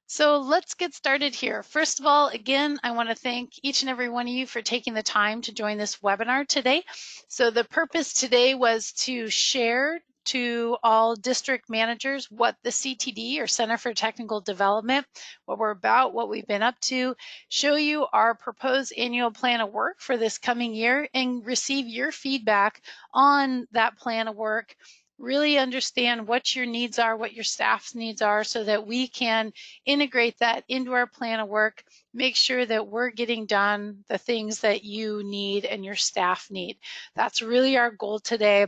So let's get started here. First of all, again, I want to thank each and every one of you for taking the time to join this webinar today. So the purpose today was to share to all district managers what the CTD, or Center for Technical Development, what we're about, what we've been up to, show you our proposed annual plan of work for this coming year, and receive your feedback on that plan of work. Really understand what your needs are, what your staff's needs are, so that we can integrate that into our plan of work, make sure that we're getting done the things that you need and your staff need. That's really our goal today,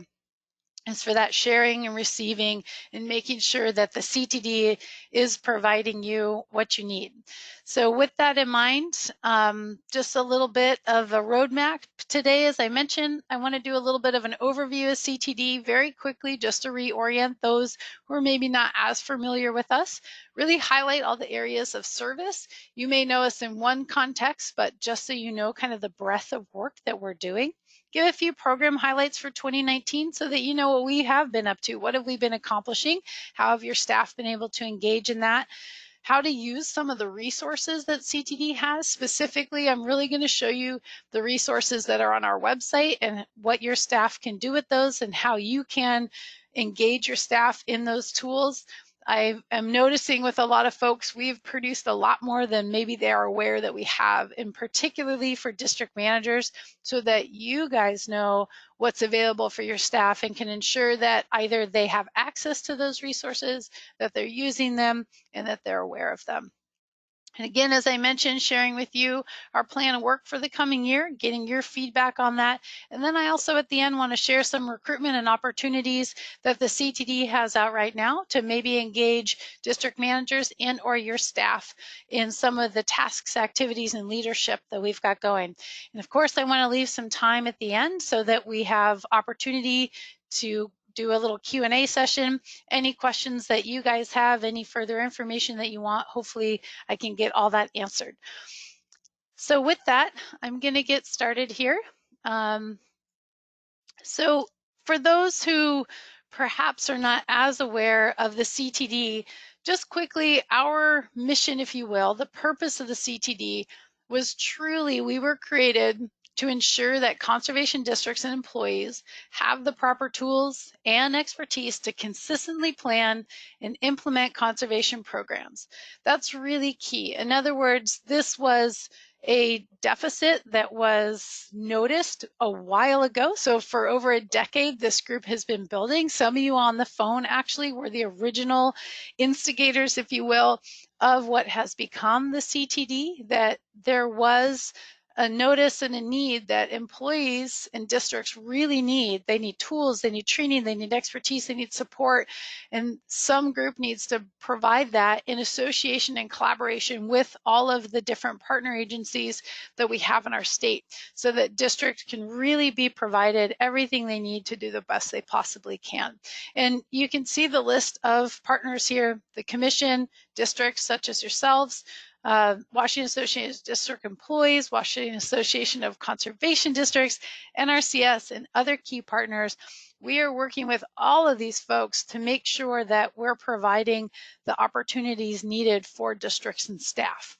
is for that sharing and receiving and making sure that the CTD is providing you what you need. So with that in mind, just a little bit of a roadmap today. As I mentioned, I want to do a little bit of an overview of CTD very quickly, just to reorient those who are maybe not as familiar with us, really highlight all the areas of service. You may know us in one context, but just so you know kind of the breadth of work that we're doing. Give a few program highlights for 2019 so that you know what we have been up to. What have we been accomplishing? How have your staff been able to engage in that? How to use some of the resources that CTD has. Specifically, I'm really going to show you the resources that are on our website and what your staff can do with those and how you can engage your staff in those tools. I am noticing with a lot of folks, we've produced a lot more than maybe they are aware that we have, and particularly for district managers, so that you guys know what's available for your staff and can ensure that either they have access to those resources, that they're using them, and that they're aware of them. And again, as I mentioned, sharing with you our plan of work for the coming year, getting your feedback on that. And then I also at the end want to share some recruitment and opportunities that the CTD has out right now to maybe engage district managers and or your staff in some of the tasks, activities, and leadership that we've got going. And of course, I want to leave some time at the end so that we have opportunity to do a little Q&A session. Any questions that you guys have, any further information that you want, hopefully I can get all that answered. So with that, I'm going to get started here. So for those who perhaps are not as aware of the CTD, just quickly, our mission, if you will, the purpose of the CTD was truly, we were created to ensure that conservation districts and employees have the proper tools and expertise to consistently plan and implement conservation programs. That's really key. In other words, this was a deficit that was noticed a while ago. So for over a decade, this group has been building. Some of you on the phone actually were the original instigators, if you will, of what has become the CTD, that there was a notice and a need that employees and districts really need. They need tools, they need training, they need expertise, they need support, and some group needs to provide that in association and collaboration with all of the different partner agencies that we have in our state, so that districts can really be provided everything they need to do the best they possibly can. And you can see the list of partners here: the commission, districts such as yourselves, Washington Association of District Employees, Washington Association of Conservation Districts, NRCS, and other key partners. We are working with all of these folks to make sure that we're providing the opportunities needed for districts and staff.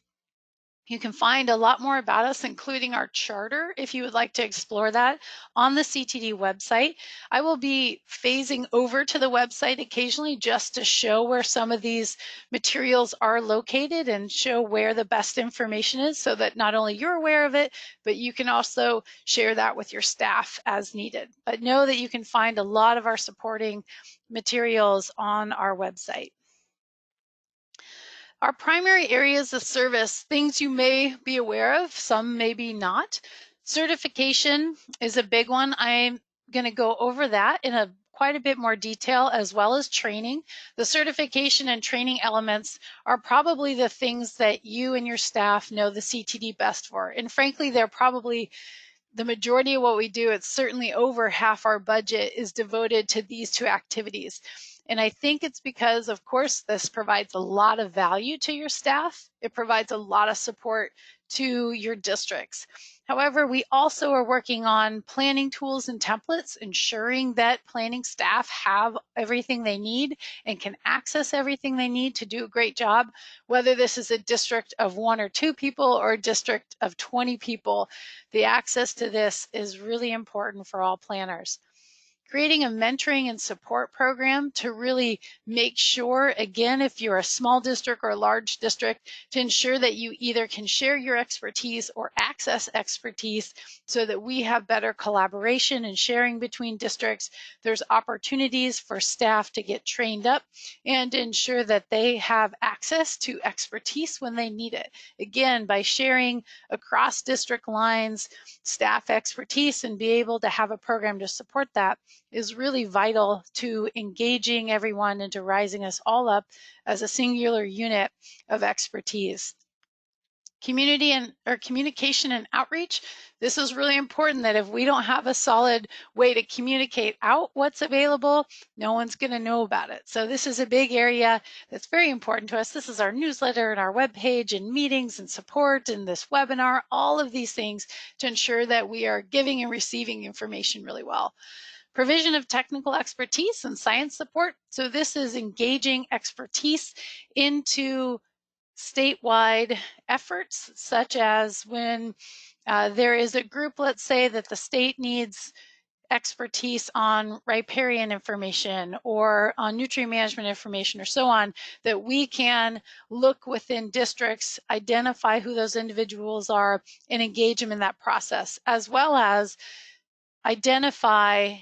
You can find a lot more about us, including our charter, if you would like to explore that, on the CTD website. I will be phasing over to the website occasionally just to show where some of these materials are located and show where the best information is, so that not only you're aware of it, but you can also share that with your staff as needed. But know that you can find a lot of our supporting materials on our website. Our primary areas of service, things you may be aware of, some maybe not. Certification is a big one. I'm going to go over that in quite a bit more detail, as well as training. The certification and training elements are probably the things that you and your staff know the CTD best for. And frankly, they're probably the majority of what we do. It's certainly over half our budget is devoted to these two activities. And I think it's because, of course, this provides a lot of value to your staff. It provides a lot of support to your districts. However, we also are working on planning tools and templates, ensuring that planning staff have everything they need and can access everything they need to do a great job, whether this is a district of 1 or 2 people or a district of 20 people. The access to this is really important for all planners. Creating a mentoring and support program to really make sure, again, if you're a small district or a large district, to ensure that you either can share your expertise or access expertise so that we have better collaboration and sharing between districts. There's opportunities for staff to get trained up and ensure that they have access to expertise when they need it. Again, by sharing across district lines, staff expertise, and be able to have a program to support that is really vital to engaging everyone and to rising us all up as a singular unit of expertise. Communication and outreach. This is really important, that if we don't have a solid way to communicate out what's available, no one's going to know about it. So this is a big area that's very important to us. This is our newsletter and our webpage and meetings and support and this webinar, all of these things to ensure that we are giving and receiving information really well. Provision of technical expertise and science support. So this is engaging expertise into statewide efforts, such as when there is a group, let's say, that the state needs expertise on riparian information or on nutrient management information or so on, that we can look within districts, identify who those individuals are, and engage them in that process, as well as identify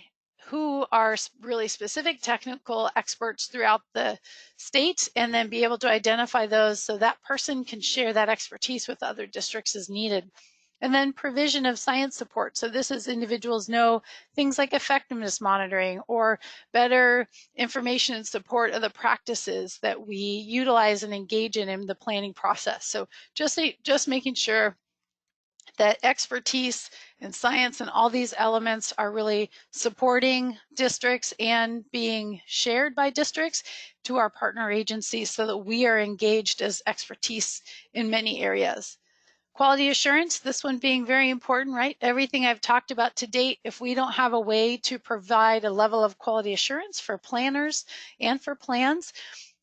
who are really specific technical experts throughout the state, and then be able to identify those so that person can share that expertise with other districts as needed. And then provision of science support. So this is individuals know things like effectiveness monitoring or better information and support of the practices that we utilize and engage in the planning process. So just making sure that expertise and science and all these elements are really supporting districts and being shared by districts to our partner agencies so that we are engaged as expertise in many areas. Quality assurance, this one being very important, right? Everything I've talked about to date, if we don't have a way to provide a level of quality assurance for planners and for plans,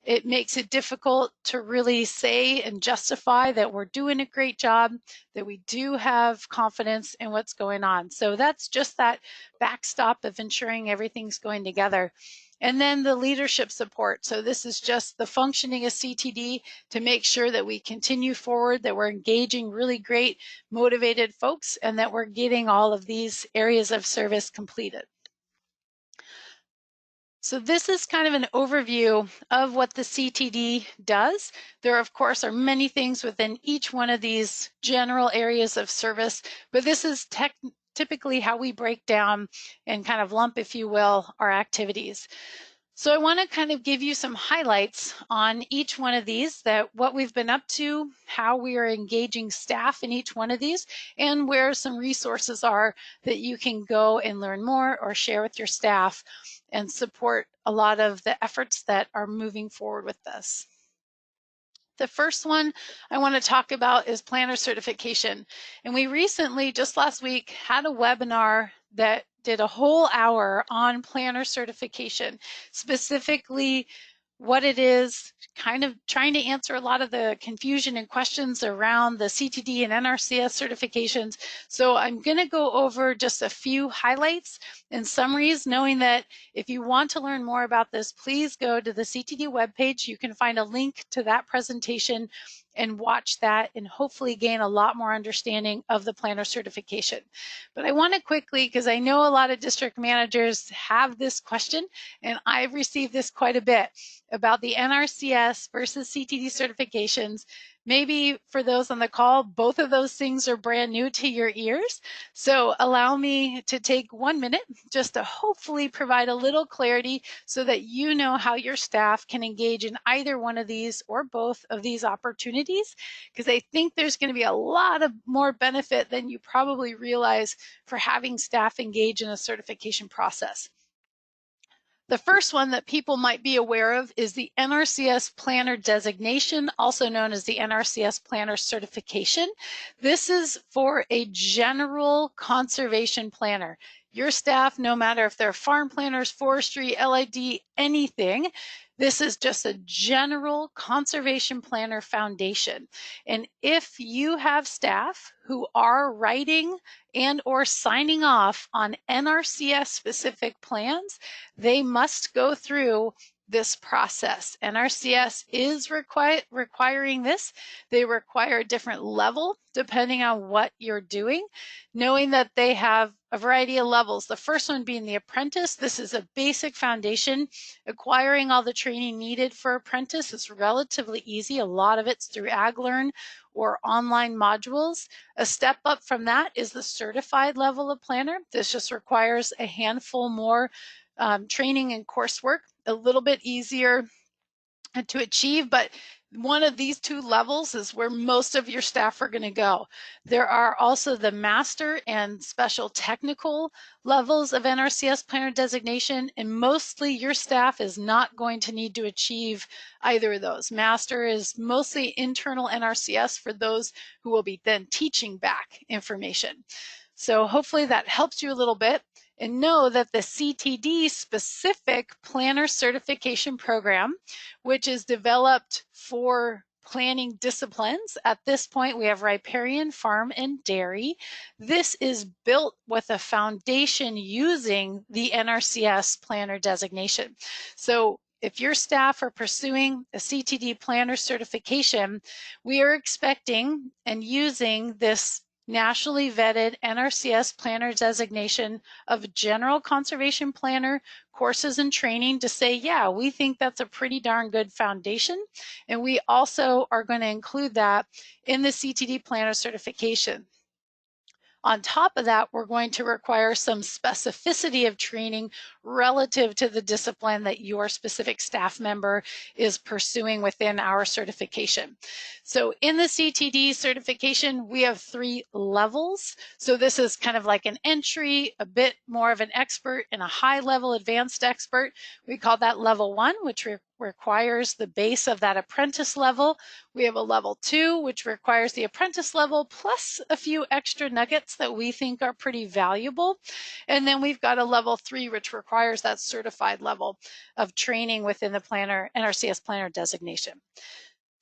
it makes it difficult to really say and justify that we're doing a great job, that we do have confidence in what's going on. So that's just that backstop of ensuring everything's going together. And then the leadership support. So this is just the functioning of CTD to make sure that we continue forward, that we're engaging really great, motivated folks, and that we're getting all of these areas of service completed. So this is kind of an overview of what the CTD does. There, of course, are many things within each one of these general areas of service, but this is typically how we break down and kind of lump, if you will, our activities. So I want to kind of give you some highlights on each one of these, that what we've been up to, how we are engaging staff in each one of these, and where some resources are that you can go and learn more or share with your staff and support a lot of the efforts that are moving forward with this. The first one I want to talk about is planner certification. And we recently, just last week, had a webinar that did a whole hour on planner certification, specifically what it is, kind of trying to answer a lot of the confusion and questions around the CTD and NRCS certifications. So I'm going to go over just a few highlights and summaries, knowing that if you want to learn more about this, please go to the CTD webpage. You can find a link to that presentation and watch that and hopefully gain a lot more understanding of the planner certification. But I want to quickly, because I know a lot of district managers have this question, and I've received this quite a bit, about the NRCS versus CTD certifications. Maybe for those on the call, both of those things are brand new to your ears. So allow me to take 1 minute just to hopefully provide a little clarity so that you know how your staff can engage in either one of these or both of these opportunities, because I think there's going to be a lot of more benefit than you probably realize for having staff engage in a certification process. The first one that people might be aware of is the NRCS Planner Designation, also known as the NRCS Planner Certification. This is for a general conservation planner. Your staff, no matter if they're farm planners, forestry, LID, anything, this is just a general conservation planner foundation. And if you have staff who are writing and or signing off on NRCS specific plans, they must go through this process. NRCS is requiring this. They require a different level depending on what you're doing, knowing that they have a variety of levels. The first one being the apprentice. This is a basic foundation. Acquiring all the training needed for apprentice is relatively easy. A lot of it's through AgLearn or online modules. A step up from that is the certified level of planner. This just requires a handful more training and coursework, a little bit easier to achieve, but one of these two levels is where most of your staff are going to go. There are also the master and special technical levels of NRCS planner designation, and mostly your staff is not going to need to achieve either of those. Master is mostly internal NRCS for those who will be then teaching back information. So hopefully that helps you a little bit. And know that the CTD specific planner certification program, which is developed for planning disciplines. At this point, we have riparian, farm, and dairy. This is built with a foundation using the NRCS planner designation. So if your staff are pursuing a CTD planner certification, we are expecting and using this nationally vetted NRCS planner designation of general conservation planner courses and training to say, yeah, we think that's a pretty darn good foundation. And we also are going to include that in the CTD planner certification. On top of that, we're going to require some specificity of training relative to the discipline that your specific staff member is pursuing within our certification. So in the CTD certification, we have 3 levels. So this is kind of like an entry, a bit more of an expert, and a high-level advanced expert. We call that level 1, which requires the base of that apprentice level. We have a level 2, which requires the apprentice level plus a few extra nuggets that we think are pretty valuable. And then we've got a level 3, which requires that certified level of training within the planner, NRCS planner designation.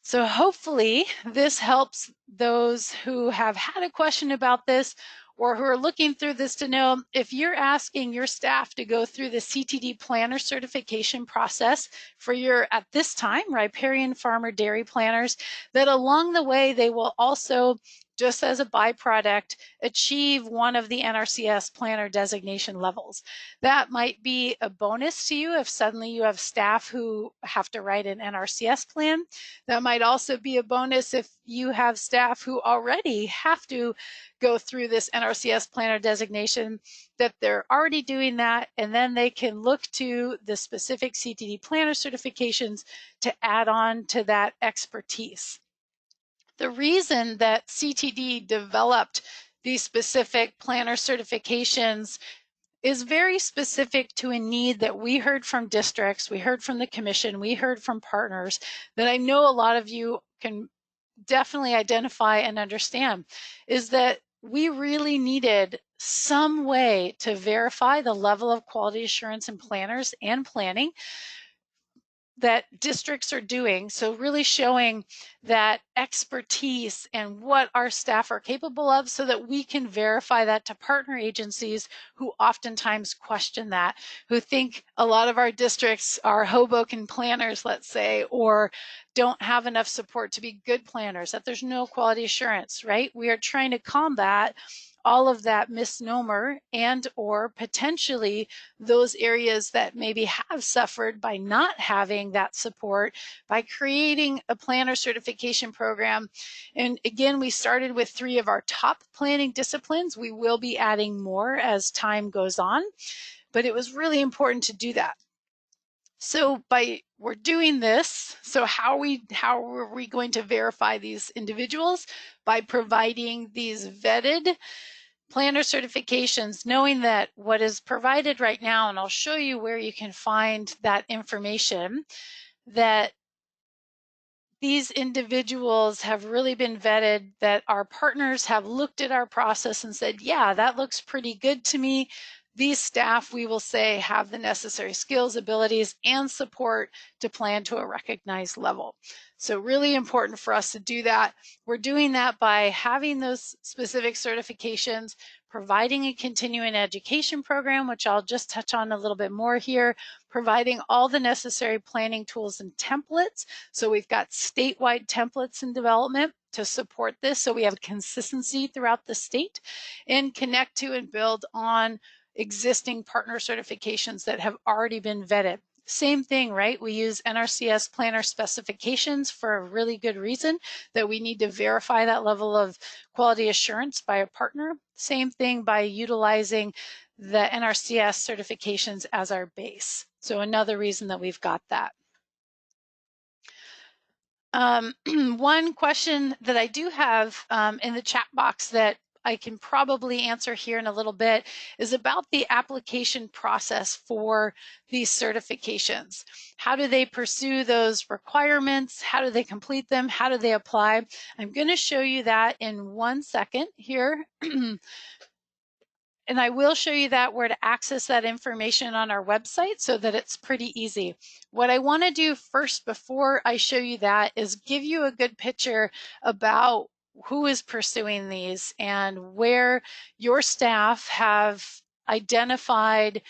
So hopefully this helps those who have had a question about this or who are looking through this to know if you're asking your staff to go through the CTD planner certification process for your, at this time, riparian, farmer, dairy planners, that along the way they will also, just as a byproduct, achieve one of the NRCS planner designation levels. That might be a bonus to you if suddenly you have staff who have to write an NRCS plan. That might also be a bonus if you have staff who already have to go through this NRCS planner designation, that they're already doing that, and then they can look to the specific CTD planner certifications to add on to that expertise. The reason that CTD developed these specific planner certifications is very specific to a need that we heard from districts, we heard from the commission, we heard from partners that I know a lot of you can definitely identify and understand, is that we really needed some way to verify the level of quality assurance in planners and planning that districts are doing. So really showing that expertise and what our staff are capable of so that we can verify that to partner agencies who oftentimes question that, who think a lot of our districts are Hoboken planners, let's say, or don't have enough support to be good planners, that there's no quality assurance, right? We are trying to combat all of that misnomer and or potentially those areas that maybe have suffered by not having that support by creating a planner certification program. And again, we started with 3 of our top planning disciplines. We will be adding more as time goes on, but it was really important to do that. So we're doing this, so how are we going to verify these individuals? By providing these vetted planner certifications, knowing that what is provided right now, and I'll show you where you can find that information, that these individuals have really been vetted, that our partners have looked at our process and said, yeah, that looks pretty good to me. These staff, we will say, have the necessary skills, abilities, and support to plan to a recognized level. So really important for us to do that. We're doing that by having those specific certifications, providing a continuing education program, which I'll just touch on a little bit more here, providing all the necessary planning tools and templates. So we've got statewide templates in development to support this, so we have consistency throughout the state, and connect to and build on existing partner certifications that have already been vetted. Same thing, right? We use NRCS planner specifications for a really good reason, that we need to verify that level of quality assurance by a partner. Same thing by utilizing the NRCS certifications as our base. So another reason that we've got that. One question that I do have in the chat box that I can probably answer here in a little bit is about the application process for these certifications. How do they pursue those requirements? How do they complete them? How do they apply? I'm going to show you that in 1 second here. And I will show you that where to access that information on our website so that it's pretty easy. What I want to do first before I show you that is give you a good picture about who is pursuing these and where your staff have identified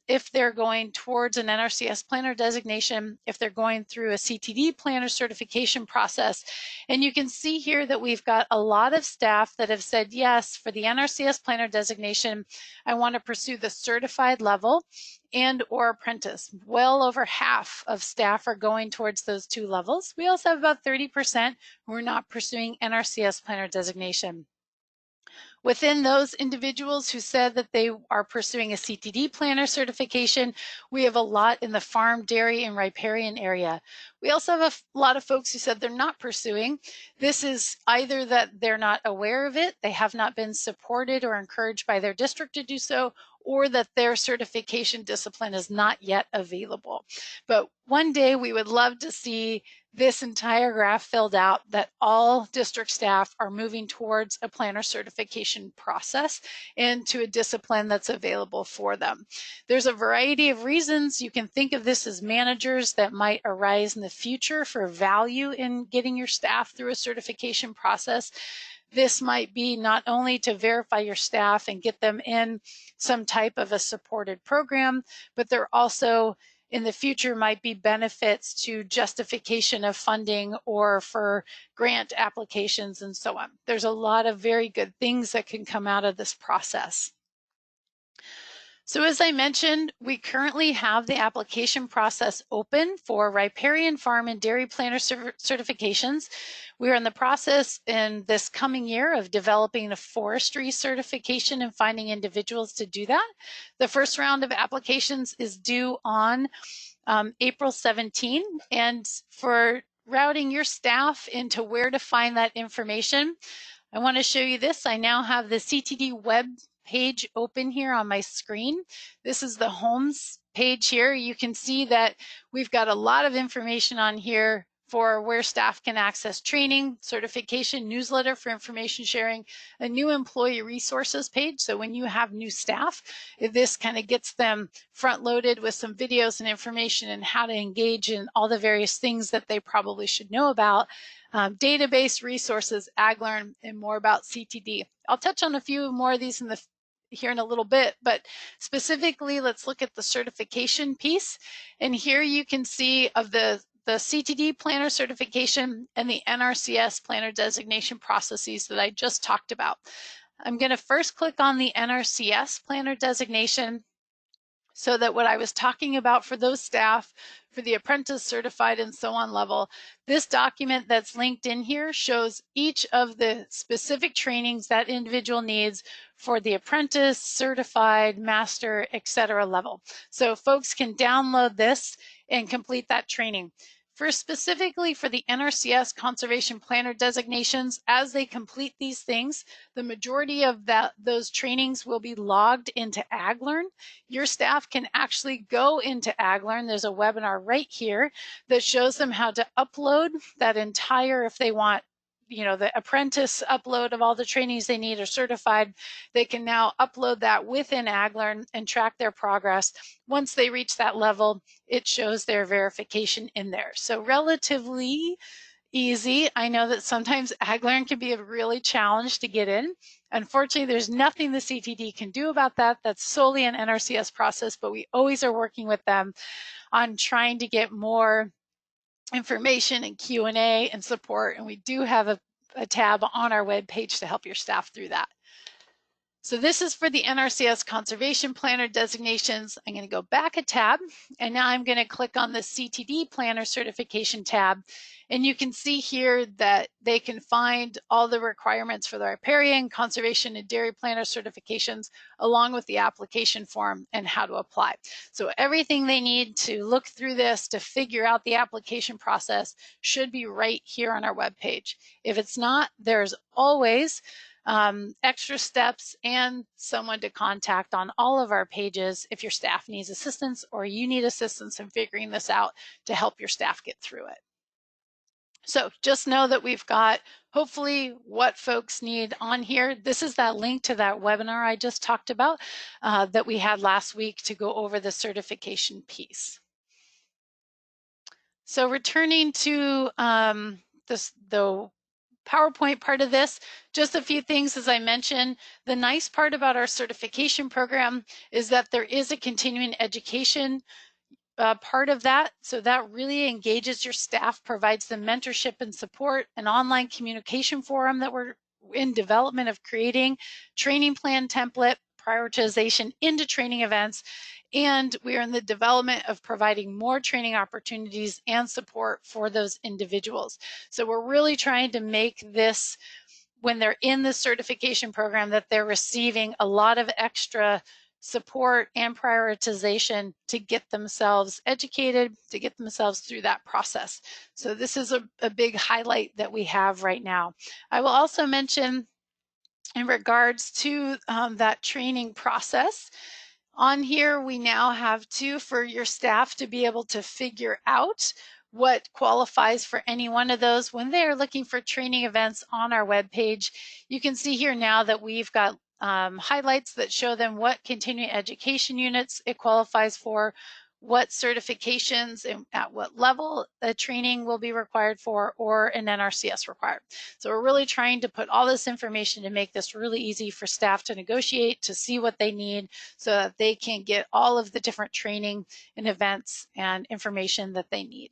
if they're going towards an NRCS planner designation, if they're going through a CTD planner certification process. And you can see here that we've got a lot of staff that have said, yes, for the NRCS planner designation, I want to pursue the certified level and or apprentice. Well over half of staff are going towards those two levels. We also have about 30% who are not pursuing NRCS planner designation. Within those individuals who said that they are pursuing a CTD planner certification, we have a lot in the farm, dairy, and riparian area. We also have a lot of folks who said they're not pursuing. This is either that they're not aware of it, they have not been supported or encouraged by their district to do so, or that their certification discipline is not yet available. But one day we would love to see this entire graph filled out, that all district staff are moving towards a planner certification process and to a discipline that's available for them. There's a variety of reasons. You can think of this as managers that might arise in the future for value in getting your staff through a certification process. This might be not only to verify your staff and get them in some type of a supported program, but there also in the future might be benefits to justification of funding or for grant applications and so on. There's a lot of very good things that can come out of this process. So as I mentioned, we currently have the application process open for riparian, farm, and dairy planner certifications. We are in the process in this coming year of developing a forestry certification and finding individuals to do that. The first round of applications is due on April 17, and for routing your staff into where to find that information, I want to show you this. I now have the CTD web page open here on my screen. This is the homes page here. You can see that we've got a lot of information on here for where staff can access training, certification, newsletter for information sharing, a new employee resources page. So when you have new staff, this kind of gets them front loaded with some videos and information and how to engage in all the various things that they probably should know about. Database, resources, AgLearn, and more about CTD. I'll touch on a few more of these here in a little bit, but specifically, let's look at the certification piece. And here you can see of the CTD planner certification and the NRCS planner designation processes that I just talked about. I'm going to first click on the NRCS planner designation, so that what I was talking about for those staff, for the apprentice, certified, and so on level, this document that's linked in here shows each of the specific trainings that individual needs for the apprentice, certified, master, etc. level. So folks can download this and complete that training. Specifically for the NRCS Conservation Planner designations, as they complete these things, the majority of those trainings will be logged into AgLearn. Your staff can actually go into AgLearn. There's a webinar right here that shows them how to upload that entire, if they want, the apprentice upload of all the trainings they need are certified, they can now upload that within AgLearn and track their progress. Once they reach that level, it shows their verification in there. So relatively easy. I know that sometimes AgLearn can be a really challenge to get in. Unfortunately, there's nothing the CTD can do about that. That's solely an NRCS process, but we always are working with them on trying to get more information and Q&A and support, and we do have a tab on our webpage to help your staff through that. So this is for the NRCS Conservation Planner designations. I'm going to go back a tab, and now I'm going to click on the CTD Planner Certification tab. And you can see here that they can find all the requirements for the riparian, conservation, and dairy planner certifications, along with the application form and how to apply. So everything they need to look through this to figure out the application process should be right here on our webpage. If it's not, there's always extra steps and someone to contact on all of our pages if your staff needs assistance or you need assistance in figuring this out to help your staff get through it. So just know that we've got hopefully what folks need on here. This is that link to that webinar I just talked about that we had last week to go over the certification piece. So returning to the PowerPoint part of this, just a few things as I mentioned. The nice part about our certification program is that there is a continuing education part of that. So that really engages your staff, provides them mentorship and support, an online communication forum that we're in development of creating, training plan template, prioritization into training events, and we are in the development of providing more training opportunities and support for those individuals. So we're really trying to make this, when they're in the certification program, that they're receiving a lot of extra support and prioritization to get themselves educated, to get themselves through that process. So this is a big highlight that we have right now. I will also mention in regards to that training process, on here, we now have for your staff to be able to figure out what qualifies for any one of those when they are looking for training events on our webpage. You can see here now that we've got highlights that show them what continuing education units it qualifies for, what certifications and at what level a training will be required for, or an NRCS required. So we're really trying to put all this information to make this really easy for staff to negotiate, to see what they need so that they can get all of the different training and events and information that they need.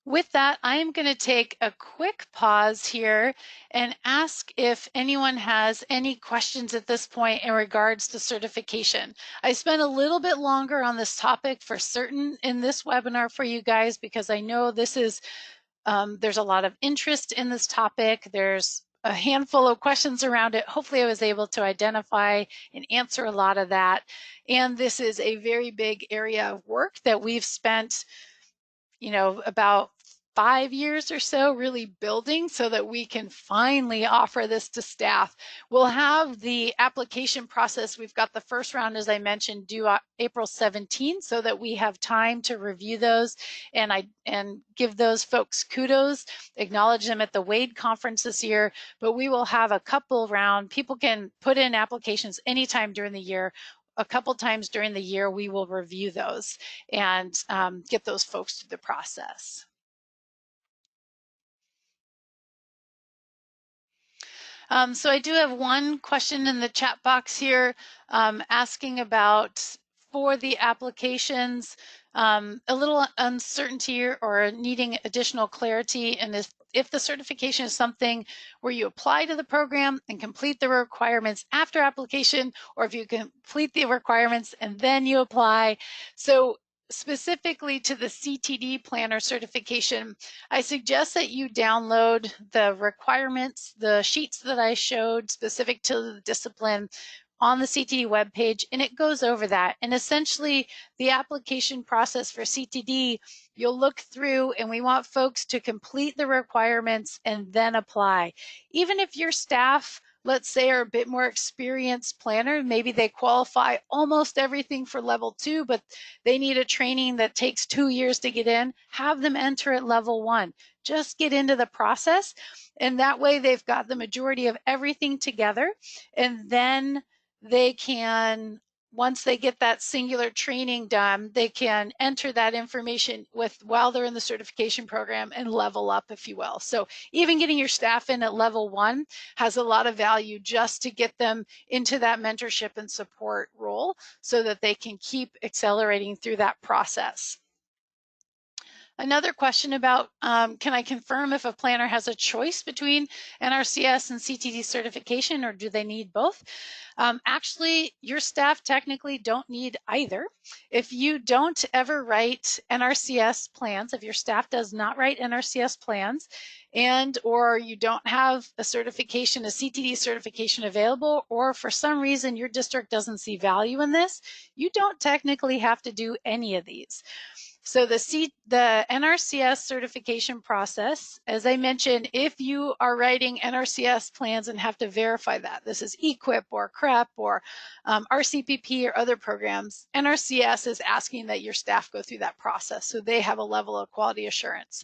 With that, I am going to take a quick pause here and ask if anyone has any questions at this point in regards to certification. I spent a little bit longer on this topic for certain in this webinar for you guys because I know this is, there's a lot of interest in this topic. There's a handful of questions around it. Hopefully I was able to identify and answer a lot of that. And this is a very big area of work that we've spent about 5 years or so really building so that we can finally offer this to staff. We'll have the application process. We've got the first round, as I mentioned, due April 17th so that we have time to review those and give those folks kudos, acknowledge them at the Wade conference this year, but we will have a couple round. People can put in applications anytime during the year. A couple times during the year, we will review those and get those folks through the process. So I do have one question in the chat box here asking about, for the applications, a little uncertainty or needing additional clarity, and if the certification is something where you apply to the program and complete the requirements after application, or if you complete the requirements and then you apply. So specifically to the CTD Planner certification, I suggest that you download the requirements, the sheets that I showed specific to the discipline on the CTD webpage, and it goes over that. And essentially, the application process for CTD, you'll look through, and we want folks to complete the requirements and then apply. Even if your staff, let's say, are a bit more experienced planner, maybe they qualify almost everything for level 2, but they need a training that takes 2 years to get in, have them enter at level 1. Just get into the process, and that way they've got the majority of everything together, and then they can, once they get that singular training done, they can enter that information while they're in the certification program and level up, if you will. So even getting your staff in at level 1 has a lot of value just to get them into that mentorship and support role so that they can keep accelerating through that process. Another question about, can I confirm if a planner has a choice between NRCS and CTD certification, or do they need both? Actually, your staff technically don't need either. If you don't ever write NRCS plans, if your staff does not write NRCS plans, and or you don't have a certification, a CTD certification available, or for some reason your district doesn't see value in this, you don't technically have to do any of these. So the NRCS certification process, as I mentioned, if you are writing NRCS plans and have to verify that, this is EQIP or CREP or RCPP or other programs, NRCS is asking that your staff go through that process so they have a level of quality assurance.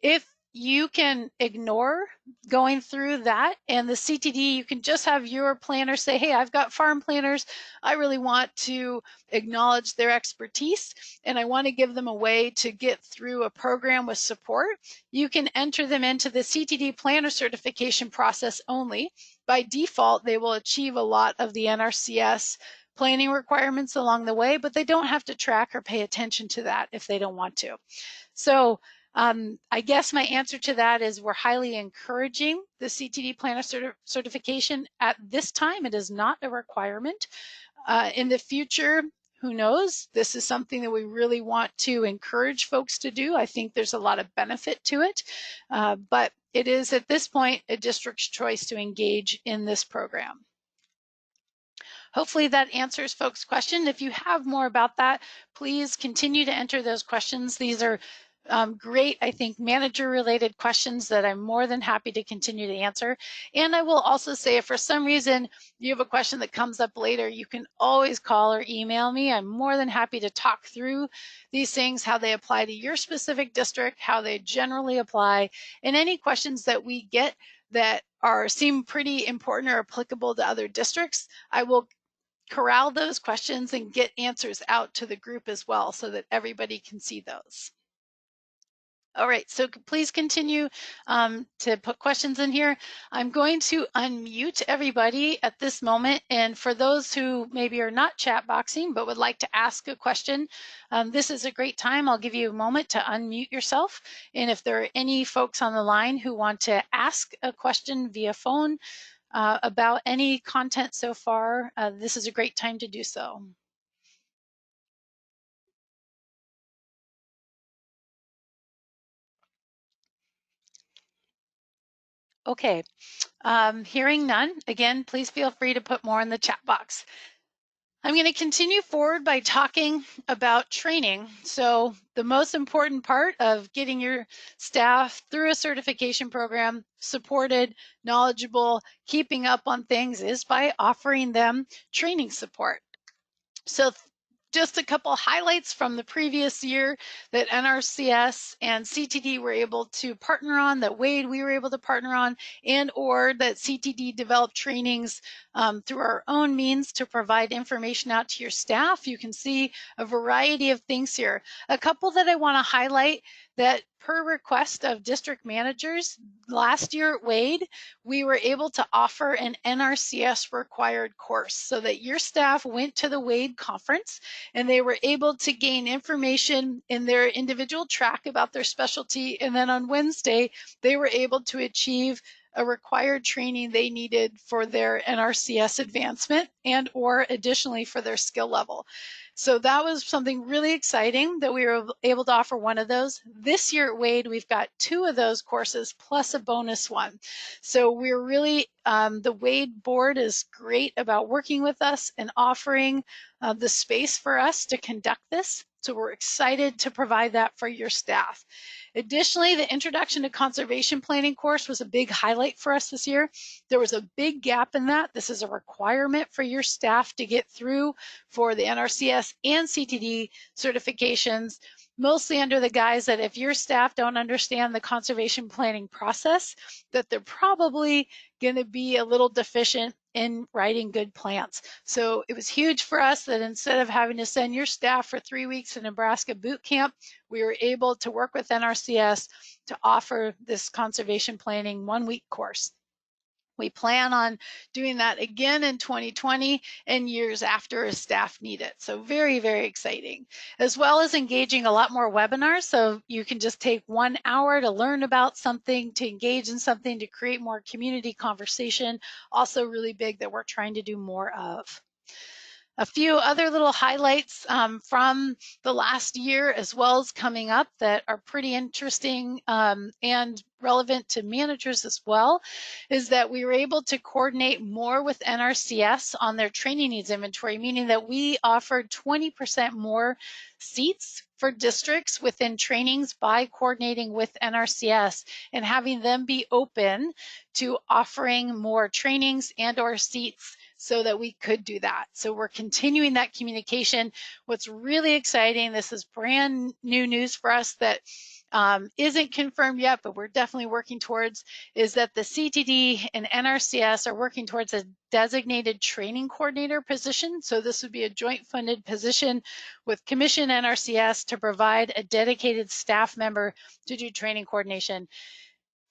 If you can ignore going through that and the CTD, you can just have your planner say, hey, I've got farm planners. I really want to acknowledge their expertise and I want to give them a way to get through a program with support. You can enter them into the CTD planner certification process only. By default, they will achieve a lot of the NRCS planning requirements along the way, but they don't have to track or pay attention to that if they don't want to. So I guess my answer to that is we're highly encouraging the CTD planner certification. At this time, it is not a requirement. In the future, who knows? This is something that we really want to encourage folks to do. I think there's a lot of benefit to it, but it is at this point a district's choice to engage in this program. Hopefully that answers folks' question. If you have more about that, please continue to enter those questions. These are great, I think, manager-related questions that I'm more than happy to continue to answer. And I will also say, if for some reason you have a question that comes up later, you can always call or email me. I'm more than happy to talk through these things, how they apply to your specific district, how they generally apply, and any questions that we get that seem pretty important or applicable to other districts. I will corral those questions and get answers out to the group as well so that everybody can see those. All right, so please continue to put questions in here. I'm going to unmute everybody at this moment. And for those who maybe are not chat boxing but would like to ask a question, this is a great time. I'll give you a moment to unmute yourself. And if there are any folks on the line who want to ask a question via phone about any content so far, this is a great time to do so. Okay, hearing none, again, please feel free to put more in the chat box. I'm going to continue forward by talking about training. So the most important part of getting your staff through a certification program, supported, knowledgeable, keeping up on things is by offering them training support. So just a couple highlights from the previous year that NRCS and CTD were able to partner on, that we were able to partner on, and or that CTD developed trainings through our own means to provide information out to your staff. You can see a variety of things here. A couple that I want to highlight that per request of district managers, last year at Wade, we were able to offer an NRCS required course so that your staff went to the Wade conference and they were able to gain information in their individual track about their specialty. And then on Wednesday, they were able to achieve a required training they needed for their NRCS advancement and or additionally for their skill level. So that was something really exciting that we were able to offer one of those. This year at Wade, we've got 2 of those courses plus a bonus one. So we're really, the Wade board is great about working with us and offering the space for us to conduct this. So we're excited to provide that for your staff. Additionally, the Introduction to Conservation Planning course was a big highlight for us this year. There was a big gap in that. This is a requirement for your staff to get through for the NRCS and CTD certifications, mostly under the guise that if your staff don't understand the conservation planning process, that they're probably going to be a little deficient in writing good plans. So it was huge for us that instead of having to send your staff for 3 weeks to Nebraska boot camp, we were able to work with NRCS to offer this conservation planning 1-week course. We plan on doing that again in 2020 and years after as staff need it. So very, very exciting, as well as engaging a lot more webinars. So you can just take 1 hour to learn about something, to engage in something, to create more community conversation. Also really big that we're trying to do more of. A few other little highlights from the last year as well as coming up that are pretty interesting and relevant to managers as well is that we were able to coordinate more with NRCS on their training needs inventory, meaning that we offered 20% more seats for districts within trainings by coordinating with NRCS and having them be open to offering more trainings and or seats so that we could do that. So we're continuing that communication. What's really exciting, this is brand new news for us that isn't confirmed yet, but we're definitely working towards, is that the CTD and NRCS are working towards a designated training coordinator position. So this would be a joint funded position with Commission NRCS to provide a dedicated staff member to do training coordination.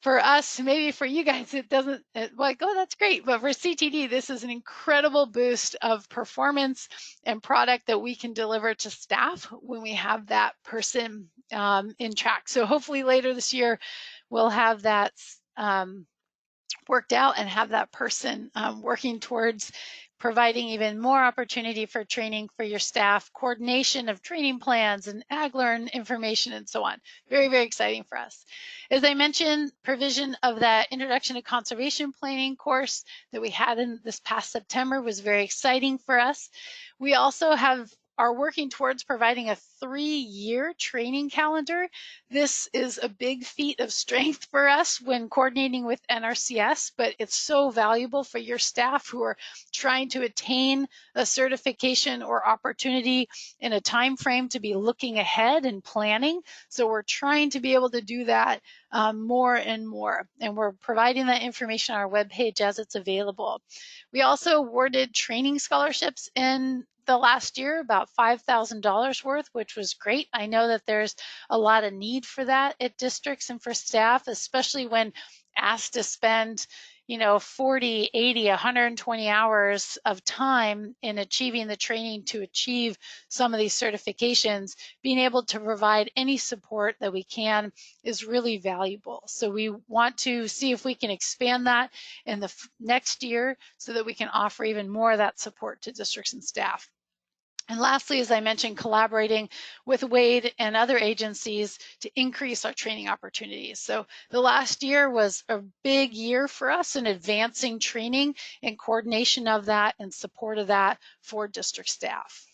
For us, maybe for you guys, it doesn't like, oh, that's great. But for CTD, this is an incredible boost of performance and product that we can deliver to staff when we have that person in track. So hopefully later this year, we'll have that worked out and have that person working towards providing even more opportunity for training for your staff, coordination of training plans and AgLearn information and so on. Very, very exciting for us. As I mentioned, provision of that Introduction to Conservation Planning course that we had in this past September was very exciting for us. We also are working towards providing a 3-year training calendar. This is a big feat of strength for us when coordinating with NRCS, but it's so valuable for your staff who are trying to attain a certification or opportunity in a time frame to be looking ahead and planning. So we're trying to be able to do that more and more, and we're providing that information on our webpage as it's available. We also awarded training scholarships in the last year, about $5,000 worth, which was great. I know that there's a lot of need for that at districts and for staff, especially when asked to spend 40, 80, 120 hours of time in achieving the training to achieve some of these certifications. Being able to provide any support that we can is really valuable. So we want to see if we can expand that in the next year so that we can offer even more of that support to districts and staff. And lastly, as I mentioned, collaborating with Wade and other agencies to increase our training opportunities. So the last year was a big year for us in advancing training and coordination of that and support of that for district staff.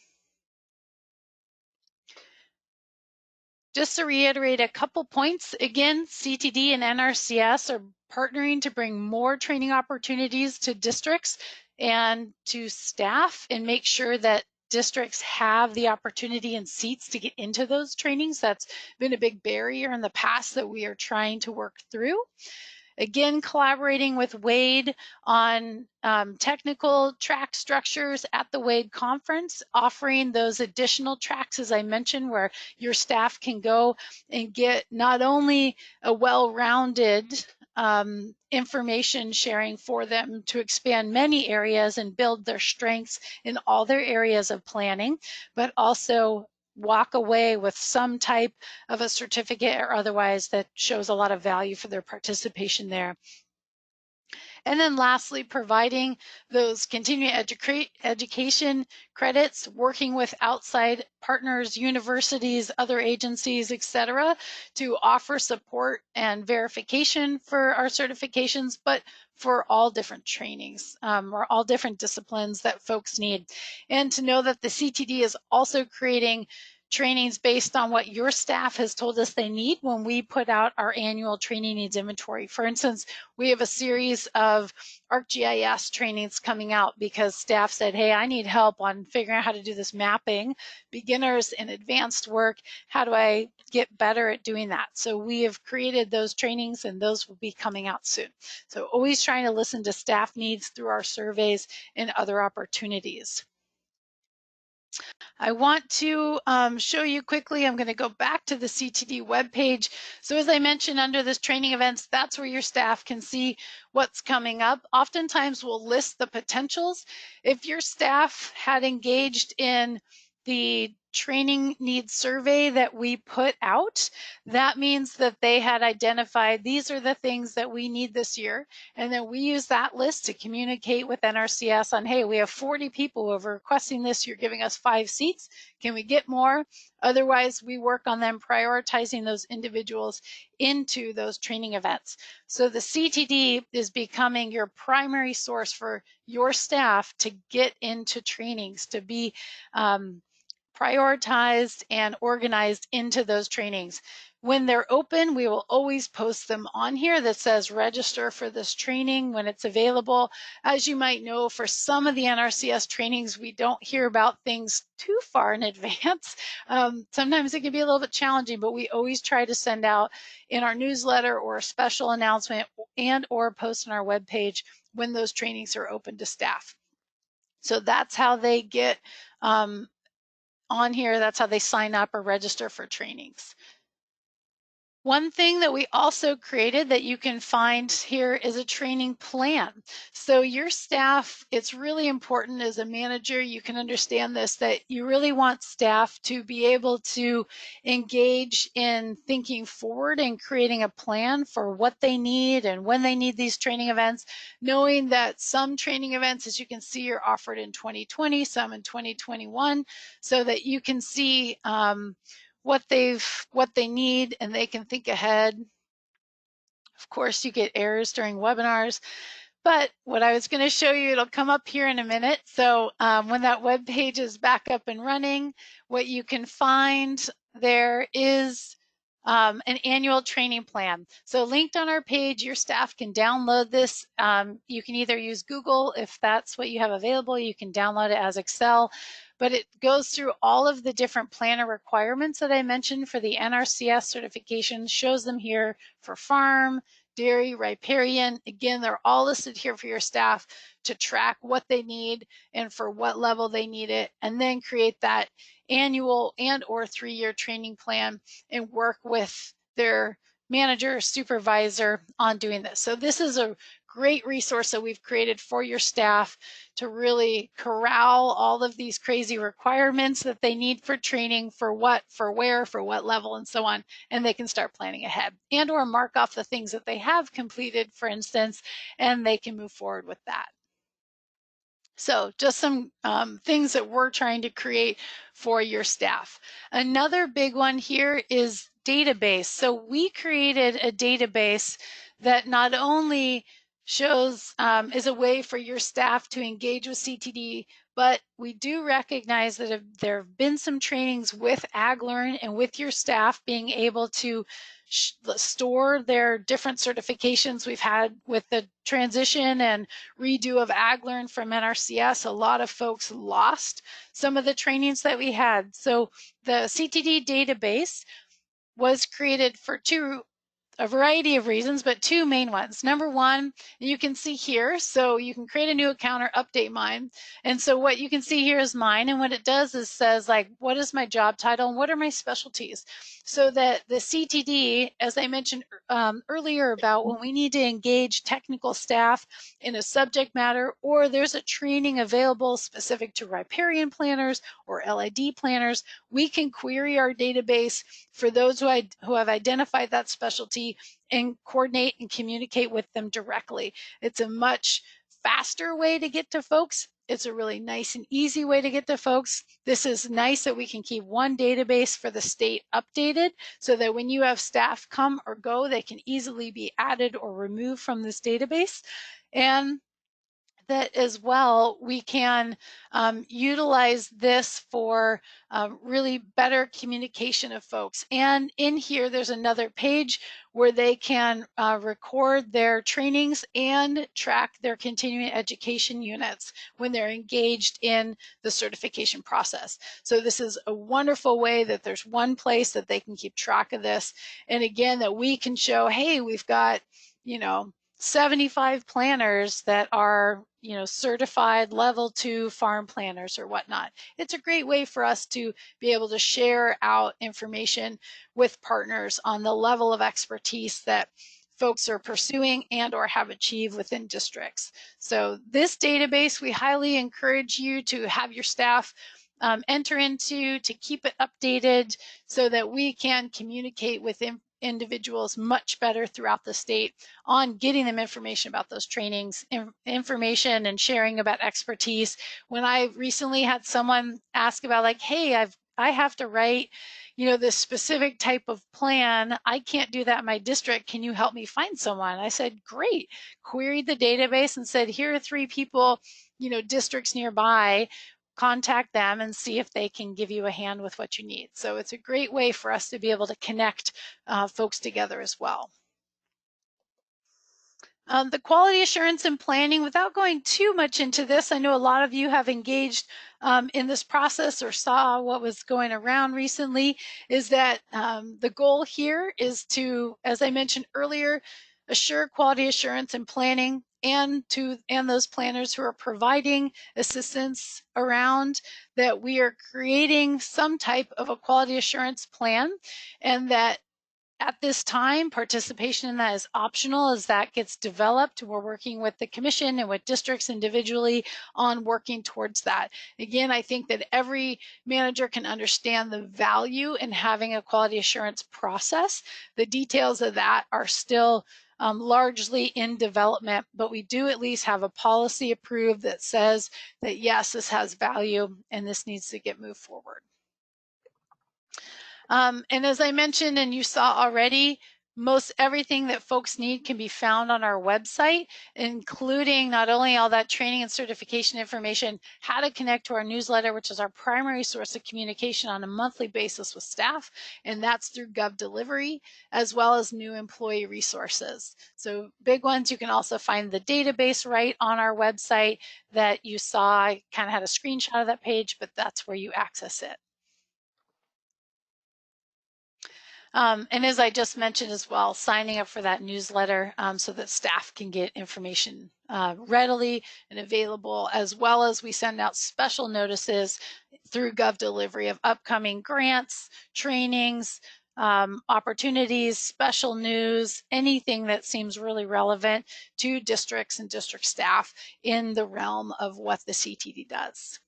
Just to reiterate a couple points, again, CTD and NRCS are partnering to bring more training opportunities to districts and to staff and make sure that districts have the opportunity and seats to get into those trainings. That's been a big barrier in the past that we are trying to work through. Again, collaborating with Wade on technical track structures at the Wade conference, offering those additional tracks, as I mentioned, where your staff can go and get not only a well-rounded information sharing for them to expand many areas and build their strengths in all their areas of planning, but also walk away with some type of a certificate or otherwise that shows a lot of value for their participation there. And then lastly, providing those continuing education credits, working with outside partners, universities, other agencies, etc., to offer support and verification for our certifications, but for all different trainings or all different disciplines that folks need. And to know that the CTD is also creating trainings based on what your staff has told us they need when we put out our annual training needs inventory. For instance, we have a series of ArcGIS trainings coming out because staff said, hey, I need help on figuring out how to do this mapping, beginners and advanced work. How do I get better at doing that? So we have created those trainings and those will be coming out soon. So always trying to listen to staff needs through our surveys and other opportunities. I want to show you quickly, I'm going to go back to the CTD webpage. So as I mentioned, under this training events, that's where your staff can see what's coming up. Oftentimes we'll list the potentials. If your staff had engaged in the training needs survey that we put out, that means that they had identified these are the things that we need this year. And then we use that list to communicate with NRCS on, hey, we have 40 people who are requesting this. You're giving us 5 seats. Can we get more? Otherwise, we work on them prioritizing those individuals into those training events. So the CTD is becoming your primary source for your staff to get into trainings, to be prioritized and organized into those trainings. When they're open, we will always post them on here that says register for this training when it's available. As you might know, for some of the NRCS trainings, we don't hear about things too far in advance. Sometimes it can be a little bit challenging, but we always try to send out in our newsletter or a special announcement and or post on our webpage when those trainings are open to staff. So that's how they get on here. That's how they sign up or register for trainings. One thing that we also created that you can find here is a training plan. So your staff, it's really important as a manager, you can understand this, that you really want staff to be able to engage in thinking forward and creating a plan for what they need and when they need these training events, knowing that some training events, as you can see, are offered in 2020, some in 2021, so that you can see what they need and they can think ahead. Of course, you get errors during webinars, but what I was going to show you, it'll come up here in a minute. So when that web page is back up and running, what you can find there is an annual training plan. So linked on our page, your staff can download this. You can either use Google if that's what you have available. You can download it as Excel, but it goes through all of the different planner requirements that I mentioned for the NRCS certification, shows them here for farm, dairy, riparian. Again, they're all listed here for your staff to track what they need and for what level they need it, and then create that annual and or 3-year training plan and work with their manager or supervisor on doing this. So this is a great resource that we've created for your staff to really corral all of these crazy requirements that they need for training, for what, for where, for what level, and so on, and they can start planning ahead and or mark off the things that they have completed, for instance, and they can move forward with that. So just some things that we're trying to create for your staff. Another big one here is database. So we created a database that not only shows is a way for your staff to engage with CTD, but we do recognize that if there have been some trainings with AgLearn and with your staff being able to store their different certifications we've had with the transition and redo of AgLearn from NRCS, a lot of folks lost some of the trainings that we had. So the CTD database was created for a variety of reasons, but 2 main ones. Number one, you can see here, so you can create a new account or update mine. And so what you can see here is mine, and what it does is says like, what is my job title and what are my specialties? So that the CTD, as I mentioned earlier about when we need to engage technical staff in a subject matter, or there's a training available specific to riparian planners or LID planners, we can query our database for those who have identified that specialty see and coordinate and communicate with them directly. It's a much faster way to get to folks. It's a really nice and easy way to get to folks. This is nice that we can keep one database for the state updated so that when you have staff come or go, they can easily be added or removed from this database. And that as well, we can utilize this for really better communication of folks. And in here, there's another page where they can record their trainings and track their continuing education units when they're engaged in the certification process. So this is a wonderful way that there's one place that they can keep track of this. And again, that we can show, hey, we've got, 75 planners that are, certified level 2 farm planners or whatnot. It's a great way for us to be able to share out information with partners on the level of expertise that folks are pursuing and or have achieved within districts. So this database, we highly encourage you to have your staff enter into, to keep it updated so that we can communicate with individuals much better throughout the state on getting them information about those trainings, information and sharing about expertise. When I recently had someone ask about like, hey, I have to write, this specific type of plan. I can't do that in my district. Can you help me find someone? I said, great. Queried the database and said, here are 3 people, districts nearby. Contact them and see if they can give you a hand with what you need. So it's a great way for us to be able to connect folks together as well. The quality assurance and planning, without going too much into this, I know a lot of you have engaged in this process or saw what was going around recently, is that the goal here is to, as I mentioned earlier, assure quality assurance and planning and those planners who are providing assistance around, that we are creating some type of a quality assurance plan, and that at this time, participation in that is optional as that gets developed. We're working with the commission and with districts individually on working towards that. Again, I think that every manager can understand the value in having a quality assurance process. The details of that are still largely in development, but we do at least have a policy approved that says that yes, this has value and this needs to get moved forward. And as I mentioned, and you saw already, most everything that folks need can be found on our website, including not only all that training and certification information, how to connect to our newsletter, which is our primary source of communication on a monthly basis with staff, and that's through GovDelivery, as well as new employee resources. So big ones, you can also find the database right on our website that you saw. I kind of had a screenshot of that page, but that's where you access it. And as I just mentioned as well, signing up for that newsletter so that staff can get information readily and available, as well as we send out special notices through GovDelivery of upcoming grants, trainings, opportunities, special news, anything that seems really relevant to districts and district staff in the realm of what the CTD does.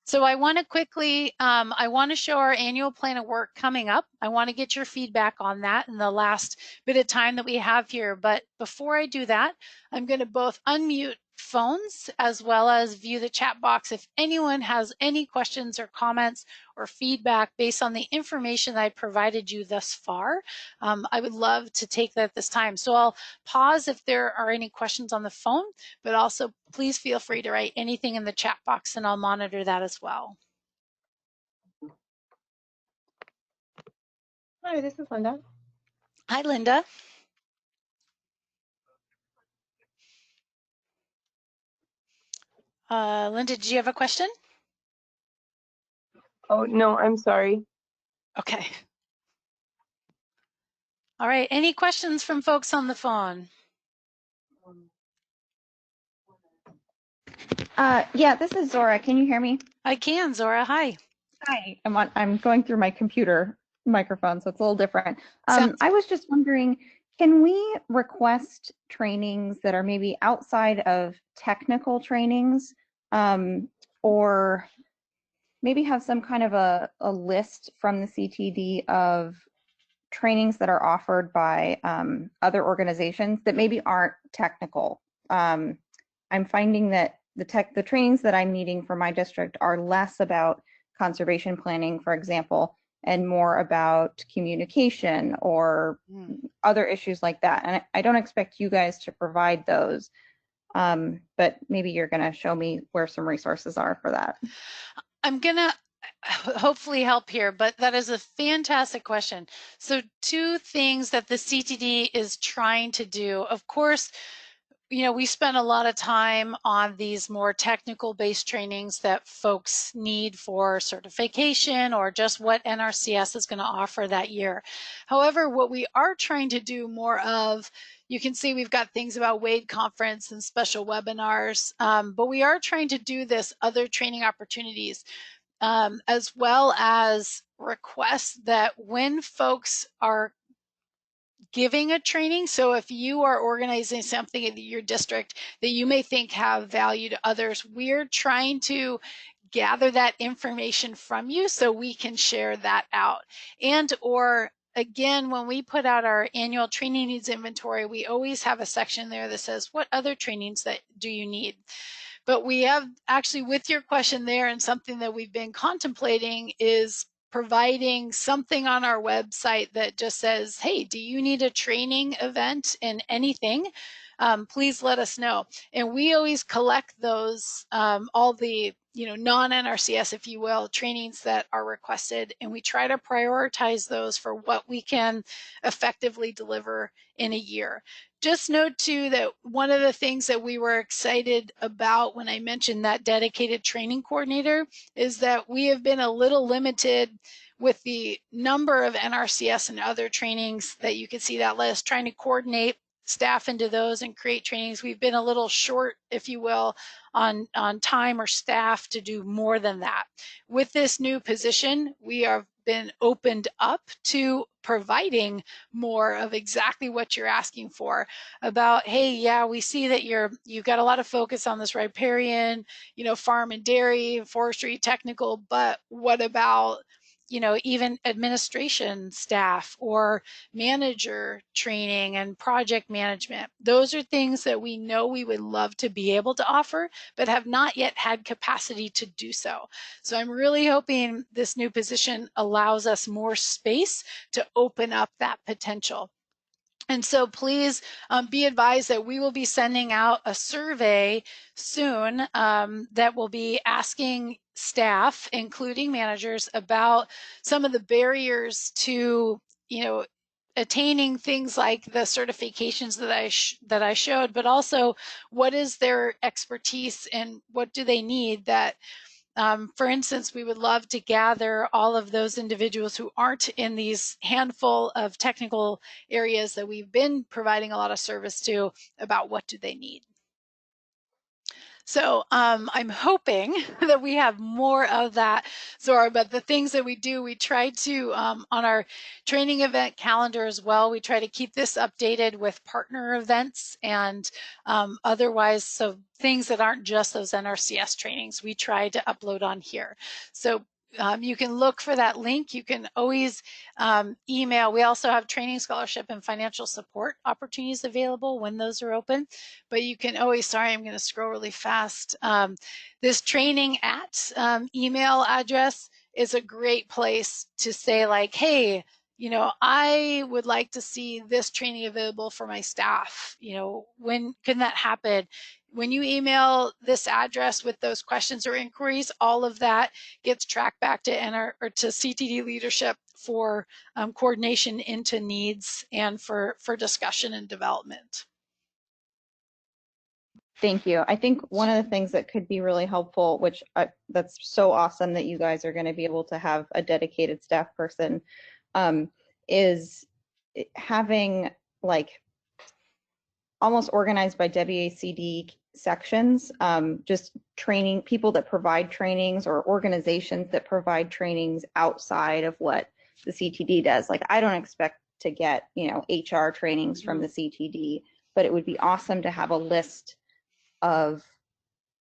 So I want to quickly, I want to show our annual plan of work coming up. I want to get your feedback on that in the last bit of time that we have here. But before I do that, I'm going to both unmute phones as well as view the chat box. If anyone has any questions or comments or feedback based on the information that I provided you thus far, I would love to take that at this time. So I'll pause if there are any questions on the phone, but also please feel free to write anything in the chat box and I'll monitor that as well. Hi, this is Linda. Hi, Linda. Linda, did you have a question? Oh, no, I'm sorry. Okay. All right, any questions from folks on the phone? Yeah, this is Zora. Can you hear me? I can, Zora. Hi. Hi. I'm going through my computer microphone, so it's a little different. I was just wondering, can we request trainings that are maybe outside of technical trainings, or maybe have some kind of a list from the CTD of trainings that are offered by other organizations that maybe aren't technical. I'm finding that the trainings that I'm needing for my district are less about conservation planning, for example, and more about communication or other issues like that. And I don't expect you guys to provide those, but maybe you're going to show me where some resources are for that. I'm going to hopefully help here, but that is a fantastic question. So 2 things that the CTD is trying to do, of course, you know, we spend a lot of time on these more technical based trainings that folks need for certification or just what NRCS is going to offer that year. However, what we are trying to do more of, you can see we've got things about WADE conference and special webinars, but we are trying to do this other training opportunities, as well as requests that when folks are giving a training. So if you are organizing something in your district that you may think have value to others, we're trying to gather that information from you so we can share that out. And or again, when we put out our annual training needs inventory, we always have a section there that says, what other trainings that do you need? But we have actually, with your question there, and something that we've been contemplating is providing something on our website that just says, hey, do you need a training event in anything? Please let us know. And we always collect those, all the non-NRCS, if you will, trainings that are requested, and we try to prioritize those for what we can effectively deliver in a year. Just note too that one of the things that we were excited about when I mentioned that dedicated training coordinator is that we have been a little limited with the number of NRCS and other trainings that you can see that list, trying to coordinate staff into those and create trainings. We've been a little short, if you will, on time or staff to do more than that. With this new position, we have been opened up to providing more of exactly what you're asking for about, hey, yeah, we see that you've got a lot of focus on this riparian, farm and dairy, forestry, technical, but what about even administration staff or manager training and project management? Those are things that we know we would love to be able to offer, but have not yet had capacity to do so. So I'm really hoping this new position allows us more space to open up that potential. And so please be advised that we will be sending out a survey soon that will be asking staff, including managers, about some of the barriers to, attaining things like the certifications that I showed, but also what is their expertise and what do they need that, for instance, we would love to gather all of those individuals who aren't in these handful of technical areas that we've been providing a lot of service to about what do they need. So I'm hoping that we have more of that, Zora, but the things that we do, we try to, on our training event calendar as well, we try to keep this updated with partner events and otherwise, so things that aren't just those NRCS trainings, we try to upload on here. So you can look for that link. You can always email. We also have training, scholarship, and financial support opportunities available when those are open. But you can always, sorry, I'm going to scroll really fast. This training at email address is a great place to say like, hey, I would like to see this training available for my staff. When can that happen? When you email this address with those questions or inquiries, all of that gets tracked back to CTD leadership for coordination into needs and for discussion and development. Thank you. I think one of the things that could be really helpful, which that's so awesome that you guys are going to be able to have a dedicated staff person, is having like almost organized by WACD sections, just training people that provide trainings or organizations that provide trainings outside of what the CTD does. Like I don't expect to get, HR trainings from the CTD, but it would be awesome to have a list of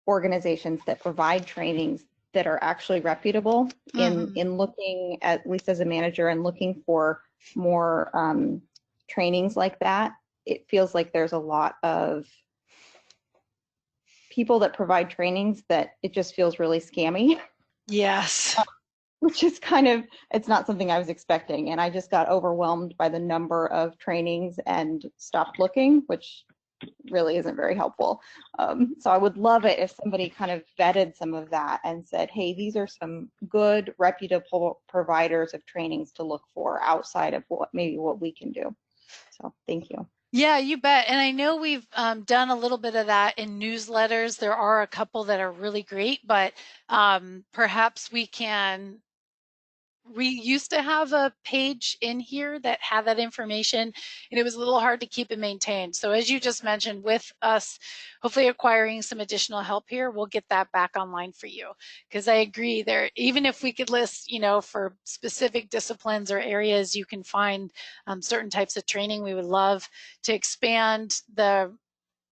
organizations that provide trainings that are actually reputable in looking at least as a manager and looking for more trainings like that. It feels like there's a lot of people that provide trainings that it just feels really scammy. Yes. Which is kind of, it's not something I was expecting. And I just got overwhelmed by the number of trainings and stopped looking, which really isn't very helpful. So I would love it if somebody kind of vetted some of that and said, hey, these are some good, reputable providers of trainings to look for outside of what we can do. So thank you. Yeah, you bet. And I know we've done a little bit of that in newsletters. There are a couple that are really great, but perhaps we used to have a page in here that had that information, and it was a little hard to keep and maintain. So as you just mentioned, with us hopefully acquiring some additional help here, we'll get that back online for you. Because I agree there, even if we could list, for specific disciplines or areas you can find certain types of training, we would love to expand the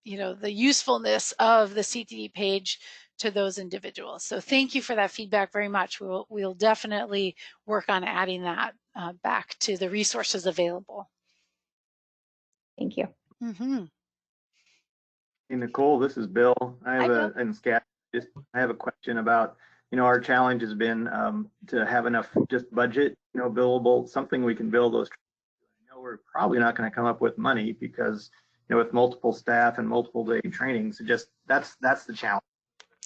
usefulness of the CTD page to those individuals. So thank you for that feedback very much. We'll definitely work on adding that back to the resources available. Thank you. Mm-hmm. Hey, Nicole, this is Bill. I have a question about, our challenge has been to have enough just budget, billable, something we can bill those. I know we're probably not going to come up with money because, with multiple staff and multiple day trainings, that's the challenge.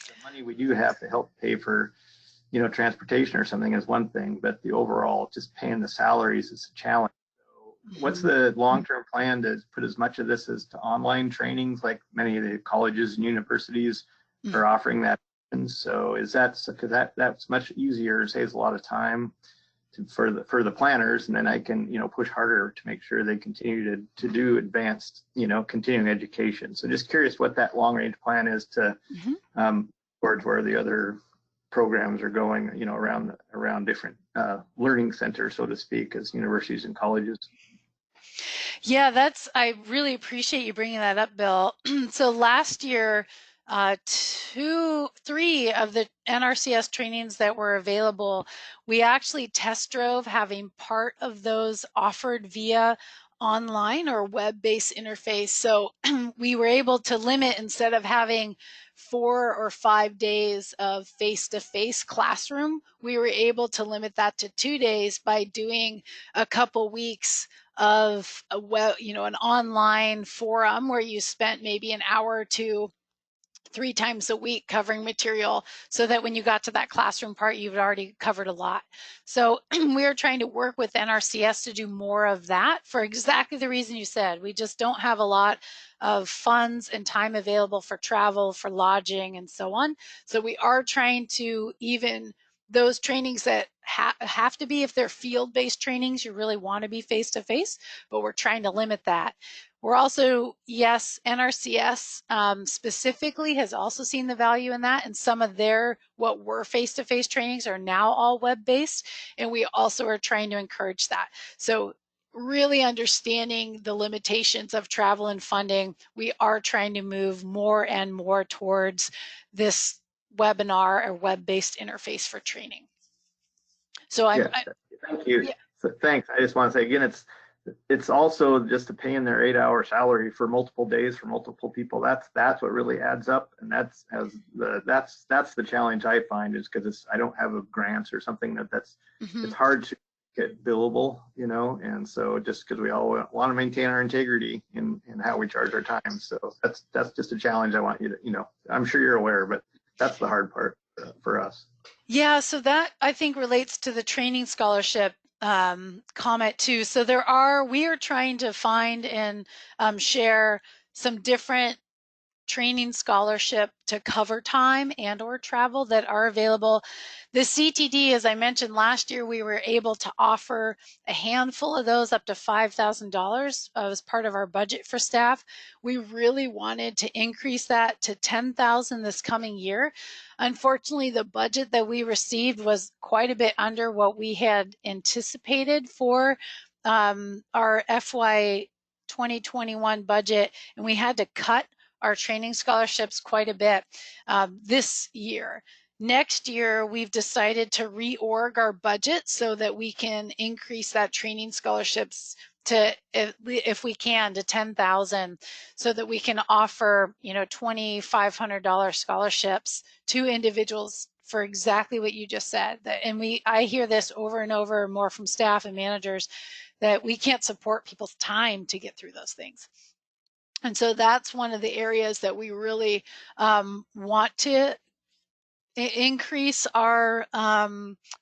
The money we do have to help pay for, transportation or something is one thing, but the overall just paying the salaries is a challenge. What's the long-term plan to put as much of this as to online trainings, like many of the colleges and universities are offering that? And so is that, because that's much easier, saves a lot of time for the planners, and then I can, push harder to make sure they continue to do advanced, continuing education. So just curious what that long-range plan is to towards where the other programs are going, around different learning centers, so to speak, as universities and colleges. Yeah, I really appreciate you bringing that up, Bill. So last year, 3 of the NRCS trainings that were available, we actually test drove having part of those offered via online or web-based interface. So we were able to limit, instead of having 4 or 5 days of face-to-face classroom, we were able to limit that to 2 days by doing a couple weeks of an online forum where you spent maybe an hour or two 3 times a week covering material, so that when you got to that classroom part, you've already covered a lot. So we're trying to work with NRCS to do more of that for exactly the reason you said. We just don't have a lot of funds and time available for travel, for lodging, and so on. So we are trying to, even those trainings that have to be, if they're field-based trainings, you really want to be face-to-face, but we're trying to limit that. We're also, yes, NRCS specifically has also seen the value in that, and some of what were face-to-face trainings are now all web-based, and we also are trying to encourage that. So really understanding the limitations of travel and funding, we are trying to move more and more towards this webinar or web-based interface for training. So thank you. Yeah. So thanks. I just want to say again, it's also just to paying their 8-hour salary for multiple days for multiple people. That's what really adds up, and that's the challenge I find, is because I don't have a grant or something that's it's hard to get billable, and so just because we all want to maintain our integrity in how we charge our time. So that's just a challenge I want you to, I'm sure you're aware, but that's the hard part for us. Yeah, so that I think relates to the training scholarship comment too. So we are trying to find and share some different training scholarship to cover time and or travel that are available. The CTD, as I mentioned last year, we were able to offer a handful of those up to $5,000 as part of our budget for staff. We really wanted to increase that to $10,000 this coming year. Unfortunately, the budget that we received was quite a bit under what we had anticipated for our FY 2021 budget, and we had to cut our training scholarships quite a bit this year. Next year, we've decided to reorg our budget so that we can increase that training scholarships to, if we can, to 10,000, so that we can offer, $2,500 scholarships to individuals for exactly what you just said. And I hear this over and over more from staff and managers, that we can't support people's time to get through those things. And so that's one of the areas that we really want to increase our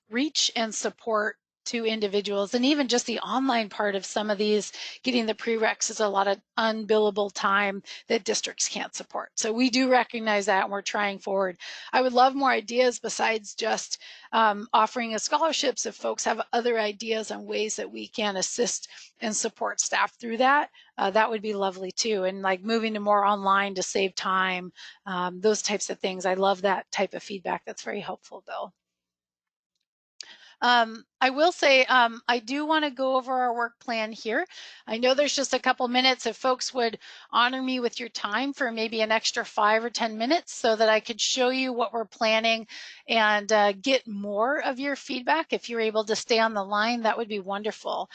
reach and support to individuals. And even just the online part of some of these, getting the prereqs is a lot of unbillable time that districts can't support. So we do recognize that, and we're trying forward. I would love more ideas besides just offering as scholarships. If folks have other ideas on ways that we can assist and support staff through that, that would be lovely too. And like moving to more online to save time, those types of things. I love that type of feedback. That's very helpful, Bill. I will say I do want to go over our work plan here. I know there's just a couple minutes. If folks would honor me with your time for maybe an extra 5 or 10 minutes so that I could show you what we're planning and get more of your feedback. If you're able to stay on the line, that would be wonderful.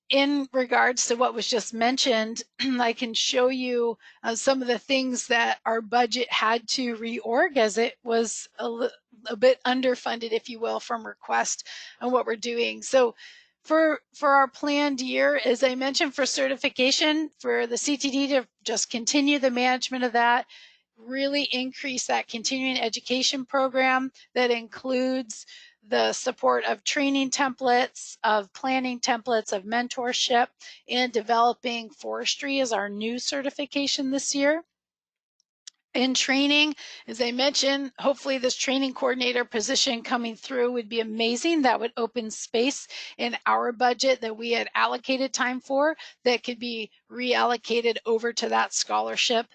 In regards to what was just mentioned, I can show you some of the things that our budget had to reorg, as it was a bit underfunded, if you will, from request and what we're doing. So for our planned year, as I mentioned, for certification, for the CTD to just continue the management of that, really increase that continuing education program that includes the support of training templates, of planning templates, of mentorship, and developing forestry as our new certification this year. In training, as I mentioned, hopefully this training coordinator position coming through would be amazing. That would open space in our budget that we had allocated time for that could be reallocated over to that scholarship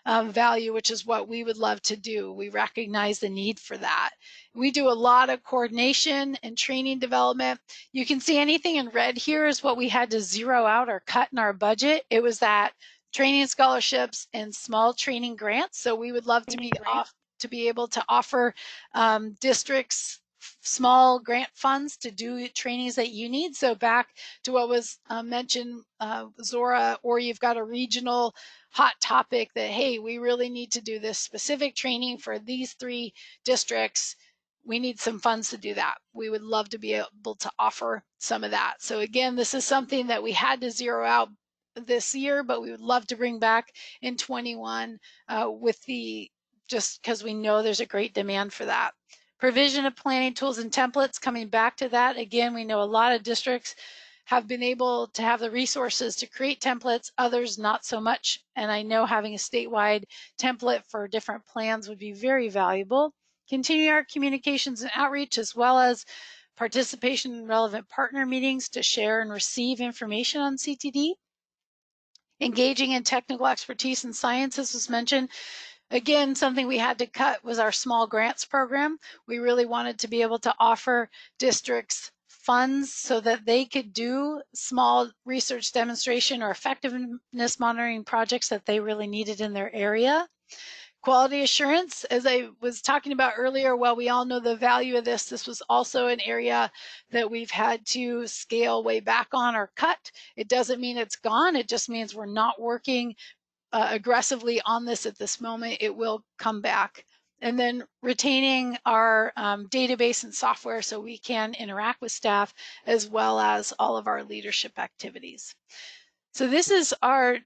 value, which is what we would love to do. We recognize the need for that. We do a lot of coordination and training development. You can see anything in red here is what we had to zero out or cut in our budget. It was that training scholarships and small training grants. So we would love to be able to offer districts small grant funds to do trainings that you need. So back to what was mentioned, Zora, or you've got a regional hot topic that, hey, we really need to do this specific training for these 3 districts. We need some funds to do that. We would love to be able to offer some of that. So again, this is something that we had to zero out this year, but we would love to bring back in 21 just because we know there's a great demand for that. Provision of planning tools and templates, coming back to that. Again, we know a lot of districts have been able to have the resources to create templates, others not so much. And I know having a statewide template for different plans would be very valuable. Continue our communications and outreach, as well as participation in relevant partner meetings to share and receive information on CTD. Engaging in technical expertise and science, as was mentioned. Again, something we had to cut was our small grants program. We really wanted to be able to offer districts funds so that they could do small research demonstration or effectiveness monitoring projects that they really needed in their area. Quality assurance, as I was talking about earlier, while we all know the value of this, this was also an area that we've had to scale way back on or cut. It doesn't mean it's gone. It just means we're not working aggressively on this at this moment. It will come back. And then retaining our database and software so we can interact with staff, as well as all of our leadership activities. So this is our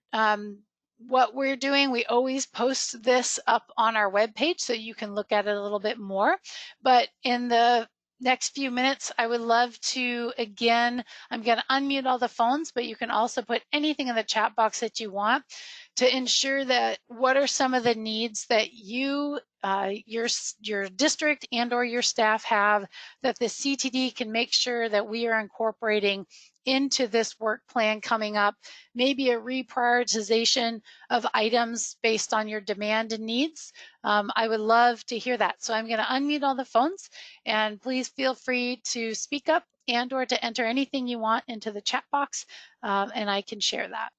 what we're doing. We always post this up on our webpage so you can look at it a little bit more. But in the next few minutes, I would love to, again, I'm going to unmute all the phones, but you can also put anything in the chat box that you want to ensure that what are some of the needs that you, your district and or your staff have that the CTD can make sure that we are incorporating into this work plan coming up, maybe a reprioritization of items based on your demand and needs. I would love to hear that. So I'm going to unmute all the phones, and please feel free to speak up and or to enter anything you want into the chat box, and I can share that.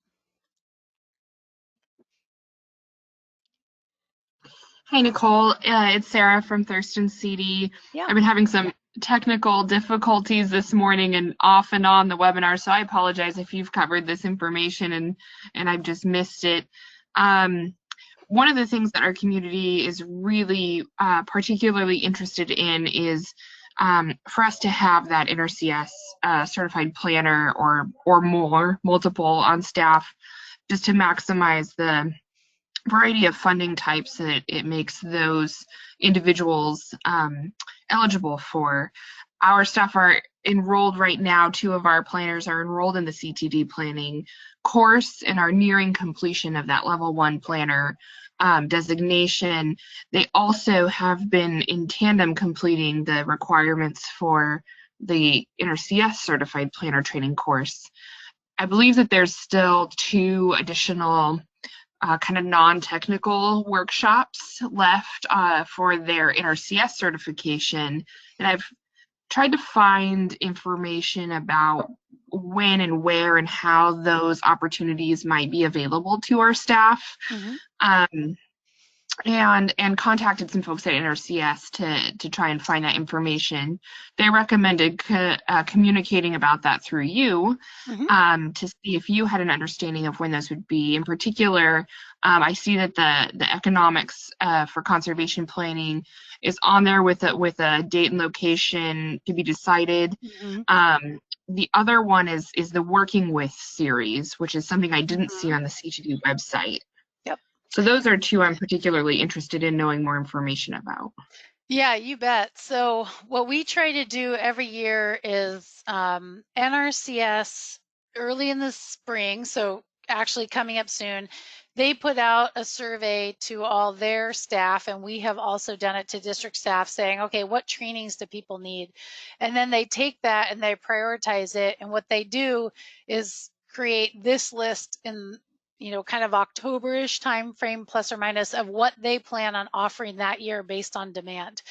Hi, Nicole. It's Sarah from Thurston CD. Yeah. I've been having some technical difficulties this morning and off and on the webinar, so I apologize if you've covered this information and I've just missed it. One of the things that our community is really particularly interested in is for us to have that NRCS certified planner or multiple on staff, just to maximize the variety of funding types that it makes those individuals eligible for. Our staff are enrolled right now. 2 of our planners are enrolled in the CTD planning course and are nearing completion of that level 1 planner designation. They also have been in tandem completing the requirements for the NRCS certified planner training course. I believe that there's still 2 additional kind of non-technical workshops left for their NRCS certification, and I've tried to find information about when and where and how those opportunities might be available to our staff. Mm-hmm. And contacted some folks at NRCS to try and find that information. They recommended communicating about that through you, mm-hmm. To see if you had an understanding of when those would be. In particular, I see that the economics for conservation planning is on there with a date and location to be decided. Mm-hmm. The other one is the Working With series, which is something I didn't mm-hmm. see on the CTD website. So those are 2 I'm particularly interested in knowing more information about. Yeah, you bet. So what we try to do every year is NRCS early in the spring, so actually coming up soon, they put out a survey to all their staff, and we have also done it to district staff saying, okay, what trainings do people need? And then they take that and they prioritize it, and what they do is create this list in kind of October-ish time frame, plus or minus, of what they plan on offering that year based on demand.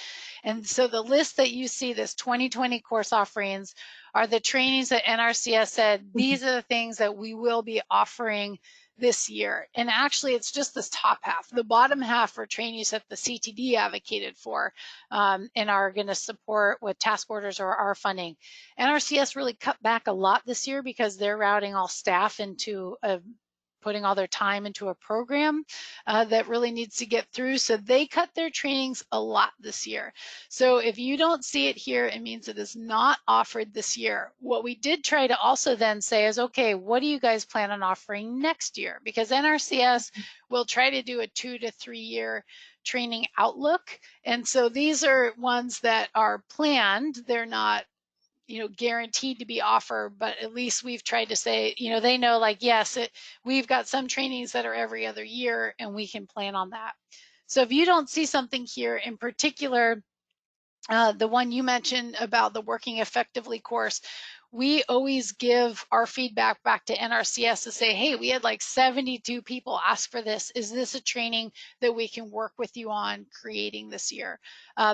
And so the list that you see, this 2020 course offerings, are the trainings that NRCS said, these are the things that we will be offering this year. And actually, it's just this top half. The bottom half are trainings that the CTD advocated for and are going to support with task orders or our funding. NRCS really cut back a lot this year because they're routing all staff into putting all their time into a program that really needs to get through. So they cut their trainings a lot this year. So if you don't see it here, it means it is not offered this year. What we did try to also then say is, okay, what do you guys plan on offering next year? Because NRCS will try to do a 2 to 3 year training outlook. And so these are ones that are planned. They're not guaranteed to be offered, but at least we've tried to say, they know, like, yes, we've got some trainings that are every other year and we can plan on that. So if you don't see something here in particular, the one you mentioned about the Working Effectively course, we always give our feedback back to NRCS to say, hey, we had like 72 people ask for this. Is this a training that we can work with you on creating this year?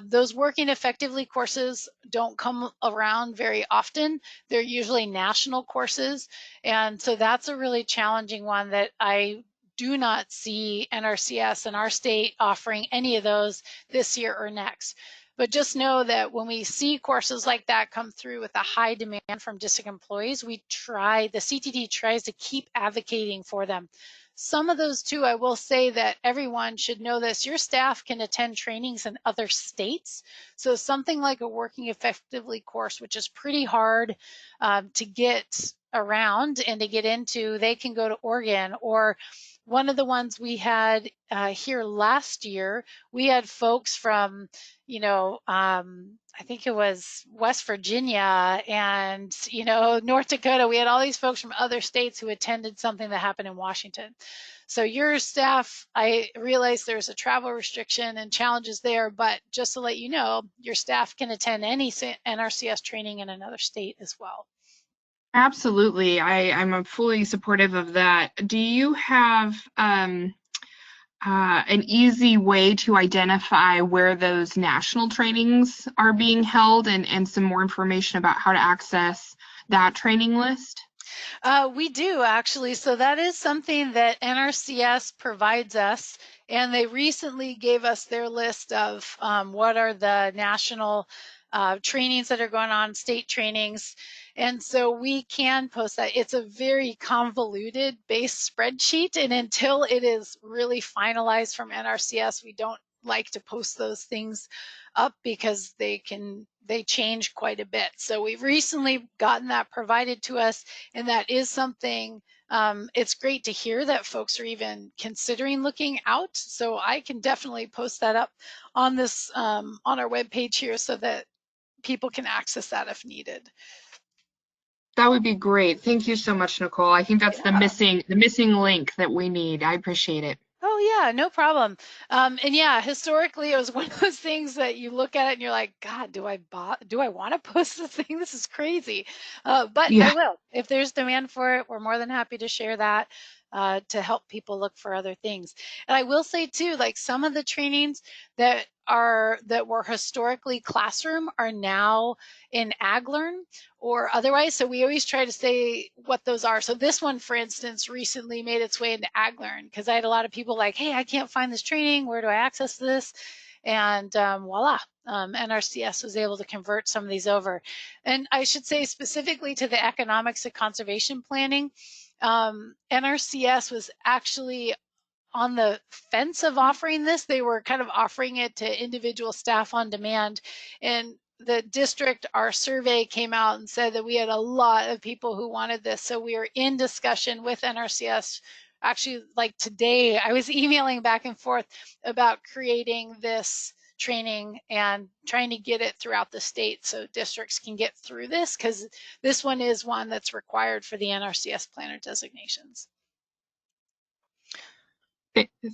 Those Working Effectively courses don't come around very often. They're usually national courses. And so that's a really challenging one that I do not see NRCS in our state offering any of those this year or next. But just know that when we see courses like that come through with a high demand from district employees, the CTD tries to keep advocating for them. Some of those too, I will say that everyone should know this, your staff can attend trainings in other states. So something like a Working Effectively course, which is pretty hard to get around and to get into, they can go to Oregon. Or one of the ones we had here last year, we had folks from, I think it was West Virginia and, North Dakota. We had all these folks from other states who attended something that happened in Washington. So your staff, I realize there's a travel restriction and challenges there, but just to let you know, your staff can attend any NRCS training in another state as well. Absolutely. I'm fully supportive of that. Do you have an easy way to identify where those national trainings are being held and some more information about how to access that training list? We do actually. So that is something that NRCS provides us, and they recently gave us their list of what are the national trainings that are going on, state trainings. And so we can post that. It's a very convoluted base spreadsheet, and until it is really finalized from NRCS, we don't like to post those things up because they change quite a bit. So we've recently gotten that provided to us, and that is something, it's great to hear that folks are even considering looking out. So I can definitely post that up on this on our webpage here so that people can access that if needed. That would be great. Thank you so much, Nicole. I think that's the missing link that we need. I appreciate it. Oh yeah, no problem. And yeah, historically it was one of those things that you look at it and you're like, God, do I want to post this thing? This is crazy. But Yeah. I will. If there's demand for it, we're more than happy to share that to help people look for other things. And I will say too, like some of the trainings that were historically classroom are now in AgLearn or otherwise. So we always try to say what those are. So this one, for instance, recently made its way into AgLearn because I had a lot of people like, hey, I can't find this training. Where do I access this? And voila, NRCS was able to convert some of these over. And I should say specifically to the economics of conservation planning, NRCS was actually on the fence of offering this. They were kind of offering it to individual staff on demand. And the district, our survey came out and said that we had a lot of people who wanted this. So we are in discussion with NRCS. Actually, like today, I was emailing back and forth about creating this training and trying to get it throughout the state so districts can get through this, because this one is one that's required for the NRCS planner designations.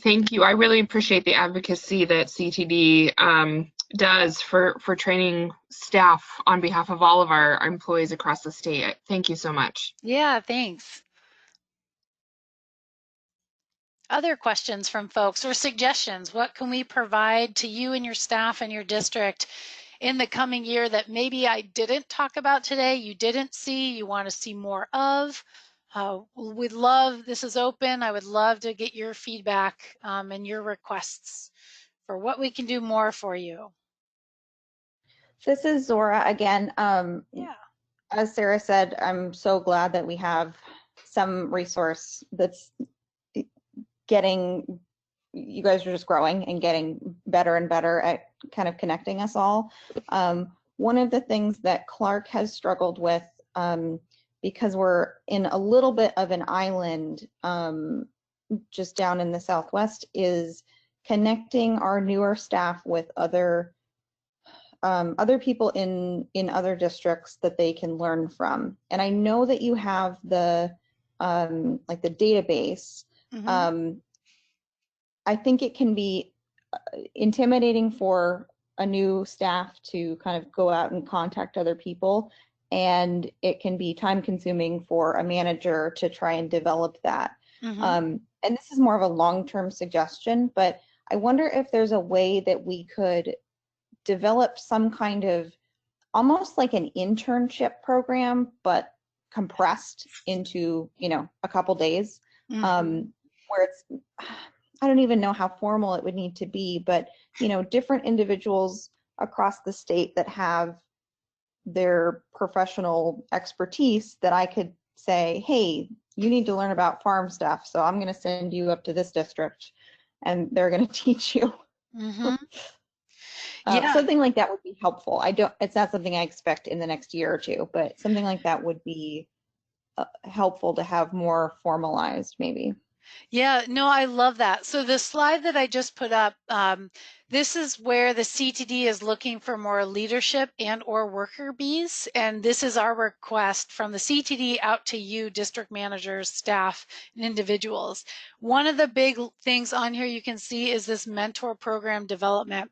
Thank you. I really appreciate the advocacy that CTD does for training staff on behalf of all of our employees across the state. Thank you so much. Yeah, thanks. Other questions from folks or suggestions? What can we provide to you and your staff and your district in the coming year that maybe I didn't talk about today, you didn't see, you want to see more of? We'd love, this is open, I would love to get your feedback and your requests for what we can do more for you. This is Zora again. Yeah. As Sarah said, I'm so glad that we have some resource that's getting, you guys are just growing and getting better and better at kind of connecting us all. One of the things that Clark has struggled with, because we're in a little bit of an island just down in the Southwest, is connecting our newer staff with other people in other districts that they can learn from. And I know that you have the like the database. Mm-hmm. I think it can be intimidating for a new staff to kind of go out and contact other people, and it can be time consuming for a manager to try and develop that. Mm-hmm. And this is more of a long-term suggestion, but I wonder if there's a way that we could develop some kind of almost like an internship program, but compressed into, you know, a couple days, mm-hmm. Where it's, I don't even know how formal it would need to be, but, you know, different individuals across the state that have their professional expertise that I could say, hey, you need to learn about farm stuff, so I'm going to send you up to this district and they're going to teach you. Mm-hmm. Yeah. Something like that would be helpful. It's not something I expect in the next year or two, but something like that would be helpful to have more formalized, maybe. Yeah, no, I love that. So the slide that I just put up, this is where the CTD is looking for more leadership and or worker bees. And this is our request from the CTD out to you, district managers, staff, and individuals. One of the big things on here you can see is this mentor program development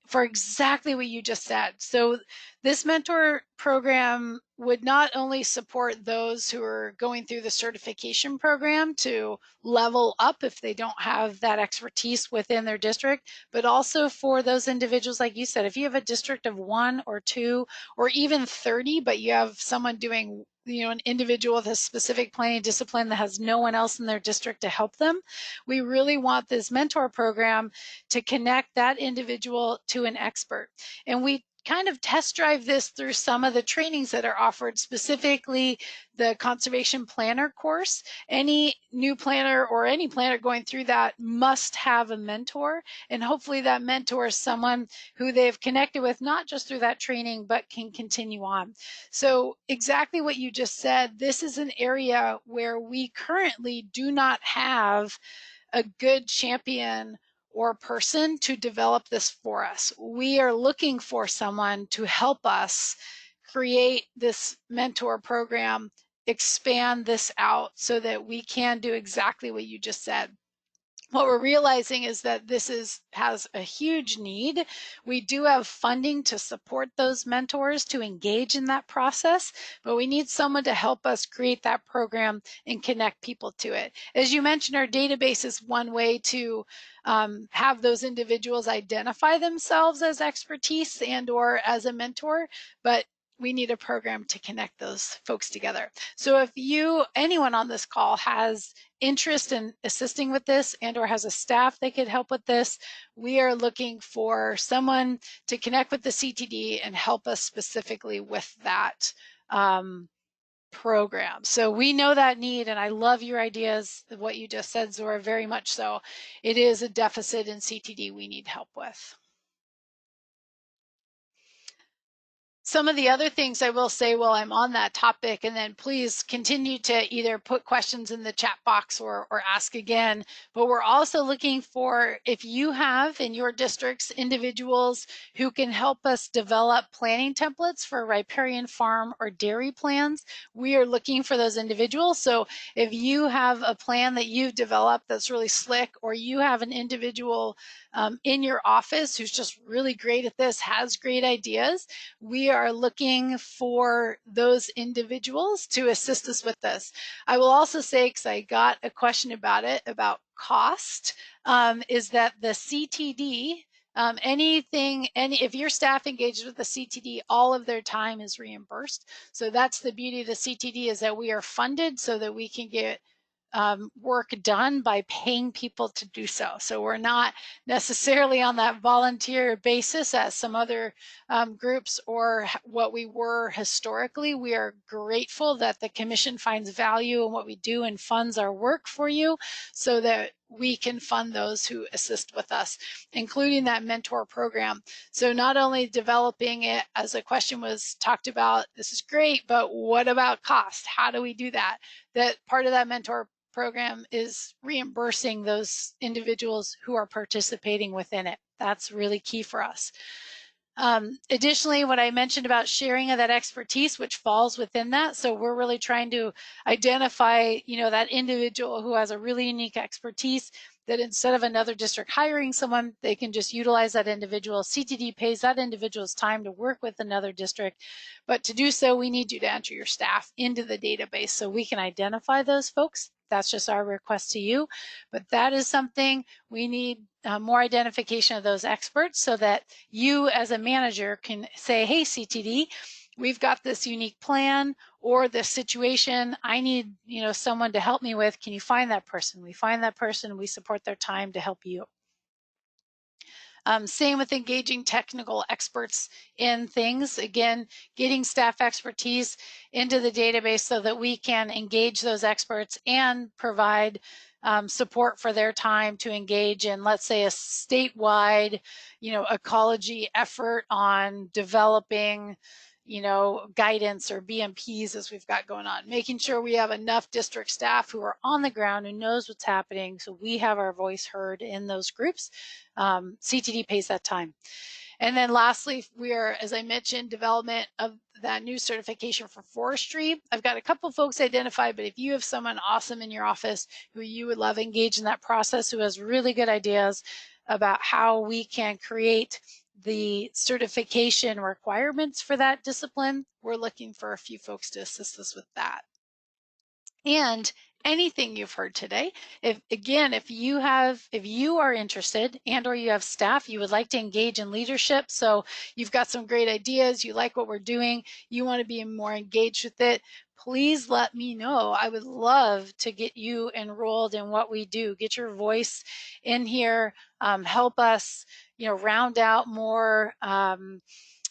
for exactly what you just said. So This mentor program would not only support those who are going through the certification program to level up if they don't have that expertise within their district, but also for those individuals, like you said, if you have a district of 1 or 2 or even 30, but you have someone doing, an individual with a specific planning discipline that has no one else in their district to help them, we really want this mentor program to connect that individual to an expert. And we kind of test drive this through some of the trainings that are offered, specifically the conservation planner course. Any new planner or any planner going through that must have a mentor, and hopefully that mentor is someone who they've connected with, not just through that training, but can continue on. So exactly what you just said, this is an area where we currently do not have a good champion or person to develop this for us. We are looking for someone to help us create this mentor program, expand this out so that we can do exactly what you just said. What we're realizing is that this has a huge need. We do have funding to support those mentors to engage in that process, but we need someone to help us create that program and connect people to it. As you mentioned, our database is one way to have those individuals identify themselves as expertise and or as a mentor, but we need a program to connect those folks together. So if anyone on this call has interest in assisting with this and or has a staff that could help with this, we are looking for someone to connect with the CTD and help us specifically with that program. So we know that need, and I love your ideas, what you just said, Zora, very much so. It is a deficit in CTD we need help with. Some of the other things I will say while I'm on that topic, and then please continue to either put questions in the chat box or ask again, but we're also looking for, if you have in your districts individuals who can help us develop planning templates for riparian farm or dairy plans, we are looking for those individuals. So if you have a plan that you've developed that's really slick, or you have an individual in your office who's just really great at this, has great ideas, we are looking for those individuals to assist us with this. I will also say, because I got a question about it, about cost, is that the CTD, if your staff engages with the CTD, all of their time is reimbursed. So that's the beauty of the CTD, is that we are funded so that we can get work done by paying people to do so. So we're not necessarily on that volunteer basis as some other groups or what we were historically. We are grateful that the commission finds value in what we do and funds our work for you so that we can fund those who assist with us, including that mentor program. So not only developing it, as a question was talked about, this is great, but what about cost? How do we do that? That part of that mentor program is reimbursing those individuals who are participating within it. That's really key for us. Additionally, what I mentioned about sharing of that expertise, which falls within that. So we're really trying to identify, that individual who has a really unique expertise, that instead of another district hiring someone, they can just utilize that individual. CTD pays that individual's time to work with another district. But to do so, we need you to enter your staff into the database so we can identify those folks. That's just our request to you. But that is something we need more identification of those experts so that you as a manager can say, hey, CTD, we've got this unique plan or this situation I need, someone to help me with. Can you find that person? We find that person, we support their time to help you. Same with engaging technical experts in things. Again, getting staff expertise into the database so that we can engage those experts and provide support for their time to engage in, let's say, a statewide, ecology effort on developing, guidance or BMPs as we've got going on, making sure we have enough district staff who are on the ground, who knows what's happening, so we have our voice heard in those groups. CTD pays that time. And then lastly, we are, as I mentioned, development of that new certification for forestry. I've got a couple folks identified, but if you have someone awesome in your office who you would love engaged in that process, who has really good ideas about how we can create the certification requirements for that discipline, we're looking for a few folks to assist us with that. And anything you've heard today, if you are interested and or you have staff, you would like to engage in leadership, so you've got some great ideas, you like what we're doing, you want to be more engaged with it, please let me know. I would love to get you enrolled in what we do. Get your voice in here, help us, round out more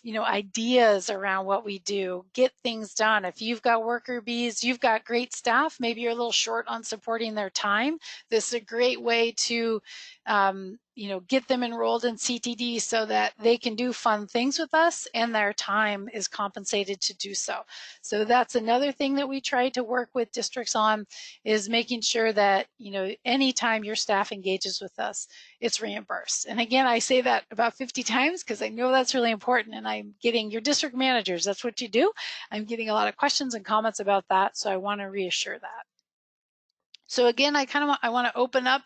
ideas around what we do, get things done. If you've got worker bees, you've got great staff, maybe you're a little short on supporting their time, this is a great way to get them enrolled in CTD so that they can do fun things with us and their time is compensated to do so. So that's another thing that we try to work with districts on, is making sure that, anytime your staff engages with us, it's reimbursed. And again, I say that about 50 times because I know that's really important, and I'm getting your district managers, that's what you do. I'm getting a lot of questions and comments about that, so I want to reassure that. So again, I want to open up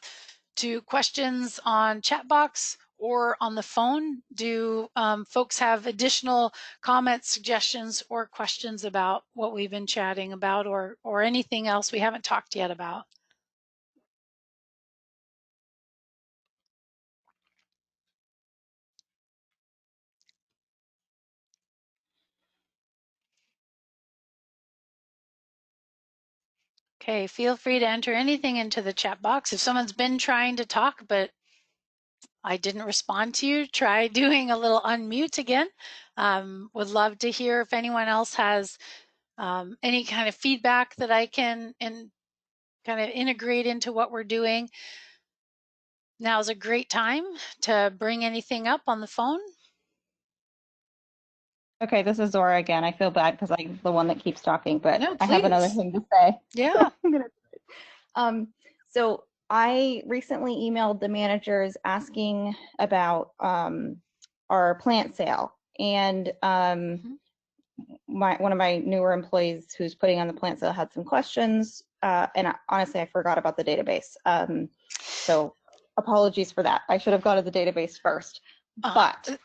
to questions on chat box or on the phone. Do folks have additional comments, suggestions, or questions about what we've been chatting about, or anything else we haven't talked yet about? Okay, feel free to enter anything into the chat box. If someone's been trying to talk but I didn't respond to you, try doing a little unmute again. Would love to hear if anyone else has any kind of feedback that I can kind of integrate into what we're doing. Now is a great time to bring anything up on the phone. Okay, this is Zora again. I feel bad because I'm the one that keeps talking, but No, I have another please. thing to say. Yeah. I'm gonna do it. So I recently emailed the managers asking about our plant sale, and one of my newer employees who's putting on the plant sale had some questions, and honestly, I forgot about the database. So apologies for that. I should have gone to the database first, but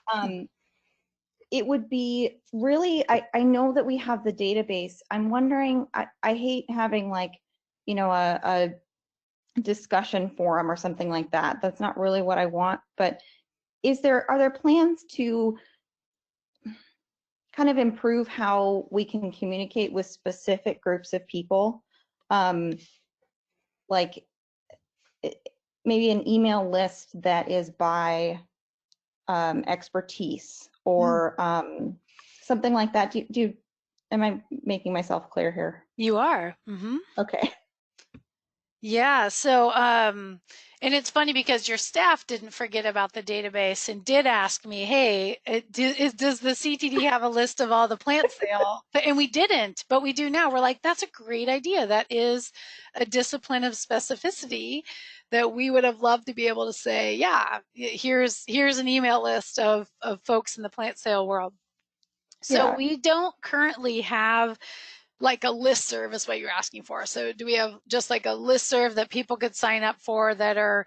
it would be really, I know that we have the database. I'm wondering, I hate having a discussion forum or something like that. That's not really what I want, but are there plans to kind of improve how we can communicate with specific groups of people? Like maybe an email list that is by expertise or something like that. Am I making myself clear here? You are. Mm-hmm. Okay. Yeah, so and it's funny because your staff didn't forget about the database and did ask me, hey, does the CTD have a list of all the plant sale? And we didn't, but we do now. We're like, that's a great idea. That is a discipline of specificity that we would have loved to be able to say, yeah, here's an email list of folks in the plant sale world. So we don't currently have like a listserv is what you're asking for. So do we have just like a listserv that people could sign up for that are,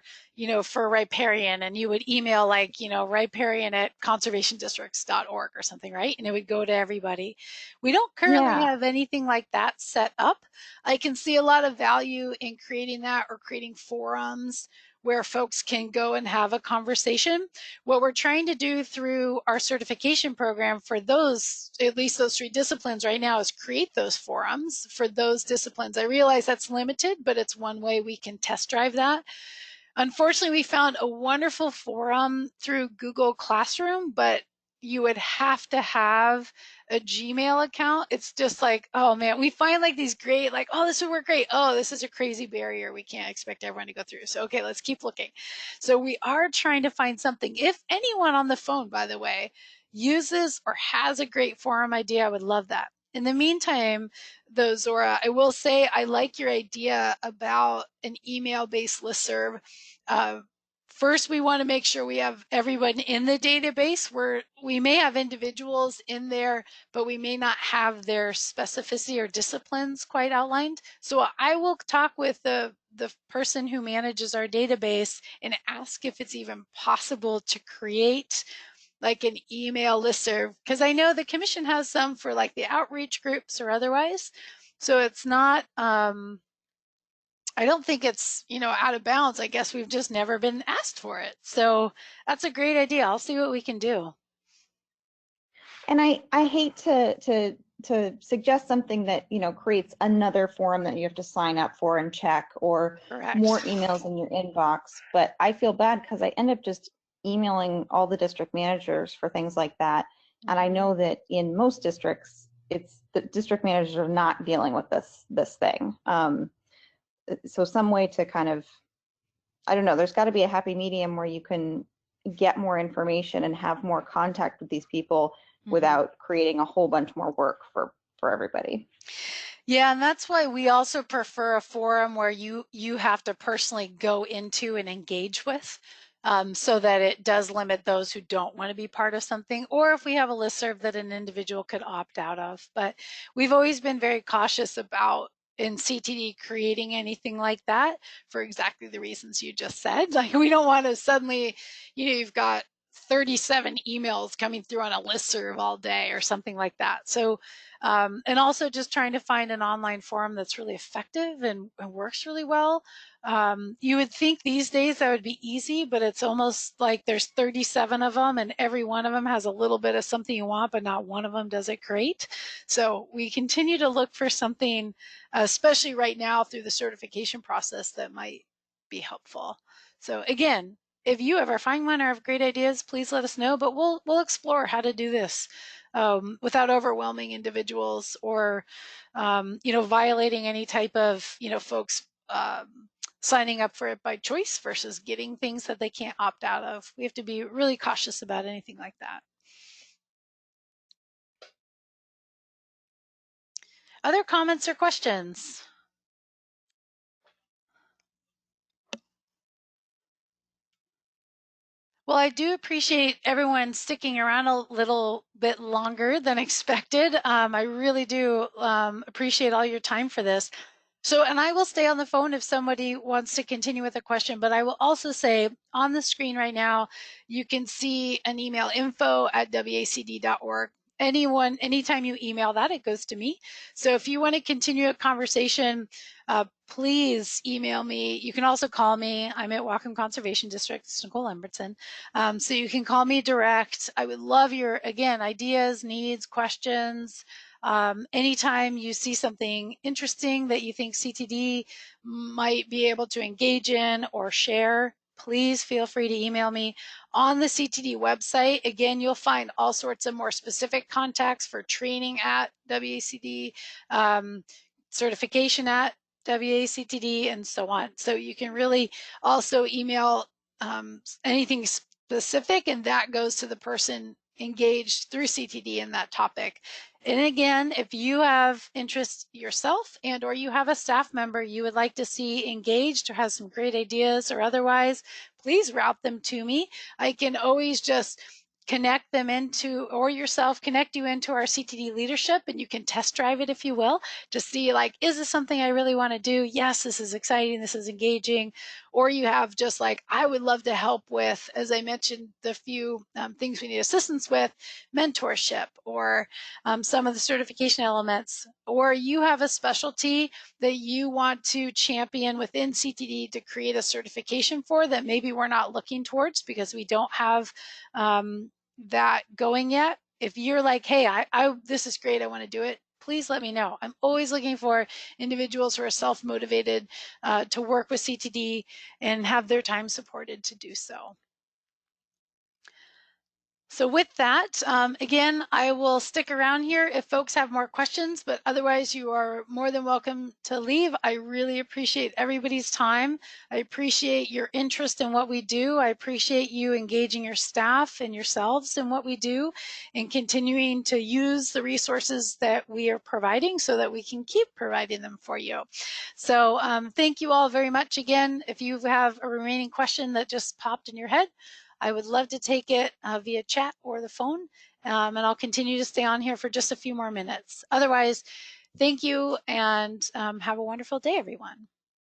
for riparian, and you would email like, riparian at conservationdistricts.org or something, right? And it would go to everybody. We don't currently have anything like that set up. I can see a lot of value in creating that, or creating forums where folks can go and have a conversation. What we're trying to do through our certification program for those, at least those 3 disciplines right now, is create those forums for those disciplines. I realize that's limited, but it's one way we can test drive that. Unfortunately, we found a wonderful forum through Google Classroom, but you would have to have a Gmail account. It's just like, oh man, we find like these great, like, oh, this would work great. Oh, this is a crazy barrier we can't expect everyone to go through. So, okay, let's keep looking. So we are trying to find something. If anyone on the phone, by the way, uses or has a great forum idea, I would love that. In the meantime, though, Zora, I will say I like your idea about an email-based listserv. First, we want to make sure we have everyone in the database, where we may have individuals in there, but we may not have their specificity or disciplines quite outlined. So I will talk with the person who manages our database and ask if it's even possible to create like an email listserv, because I know the commission has some for like the outreach groups or otherwise. So it's not, I don't think it's, out of bounds. I guess we've just never been asked for it. So that's a great idea. I'll see what we can do. And I hate to suggest something that, creates another forum that you have to sign up for and check, or Correct. more emails in your inbox. But I feel bad because I end up just emailing all the district managers for things like that. And I know that in most districts, it's the district managers are not dealing with this thing. So some way to kind of, I don't know, there's got to be a happy medium where you can get more information and have more contact with these people without creating a whole bunch more work for everybody. Yeah, and that's why we also prefer a forum where you have to personally go into and engage with, so that it does limit those who don't want to be part of something, or if we have a listserv that an individual could opt out of. But we've always been very cautious about in CTD creating anything like that for exactly the reasons you just said. Like, we don't want to suddenly, you've got 37 emails coming through on a listserv all day or something like that. So, and also just trying to find an online forum that's really effective and works really well. You would think these days that would be easy, but it's almost like there's 37 of them and every one of them has a little bit of something you want, but not one of them does it great. So we continue to look for something, especially right now through the certification process, that might be helpful. So again, if you ever find one or have great ideas, please let us know, but we'll explore how to do this without overwhelming individuals or, violating any type of, folks signing up for it by choice versus getting things that they can't opt out of. We have to be really cautious about anything like that. Other comments or questions? Well, I do appreciate everyone sticking around a little bit longer than expected. I really do appreciate all your time for this. So, and I will stay on the phone if somebody wants to continue with a question, but I will also say on the screen right now, you can see an email, info@wacd.org. Anytime you email that, it goes to me. So if you want to continue a conversation, please email me. You can also call me. I'm at Whatcom Conservation District. It's Nicole Lambertson. So you can call me direct. I would love your, again, ideas, needs, questions. Anytime you see something interesting that you think CTD might be able to engage in or share, please feel free to email me. On the CTD website, again, you'll find all sorts of more specific contacts for training at WACD, certification at WACTD, and so on. So you can really also email anything specific, and that goes to the person engaged through CTD in that topic. And again, if you have interest yourself and or you have a staff member you would like to see engaged or has some great ideas or otherwise, please route them to me. I can always just connect them into, or yourself connect you into our CTD leadership, and you can test drive it if you will, to see like, is this something I really want to do? Yes, this is exciting, this is engaging. Or you have just like, I would love to help with, as I mentioned, the few things we need assistance with, mentorship, or some of the certification elements. Or you have a specialty that you want to champion within CTD to create a certification for that maybe we're not looking towards because we don't have that going yet. If you're like, hey, this is great, I want to do it, please let me know. I'm always looking for individuals who are self-motivated to work with CTD and have their time supported to do so. So with that, again, I will stick around here if folks have more questions, but otherwise you are more than welcome to leave. I really appreciate everybody's time. I appreciate your interest in what we do. I appreciate you engaging your staff and yourselves in what we do and continuing to use the resources that we are providing so that we can keep providing them for you. So thank you all very much again. If you have a remaining question that just popped in your head, I would love to take it via chat or the phone, and I'll continue to stay on here for just a few more minutes. Otherwise, thank you and have a wonderful day, everyone.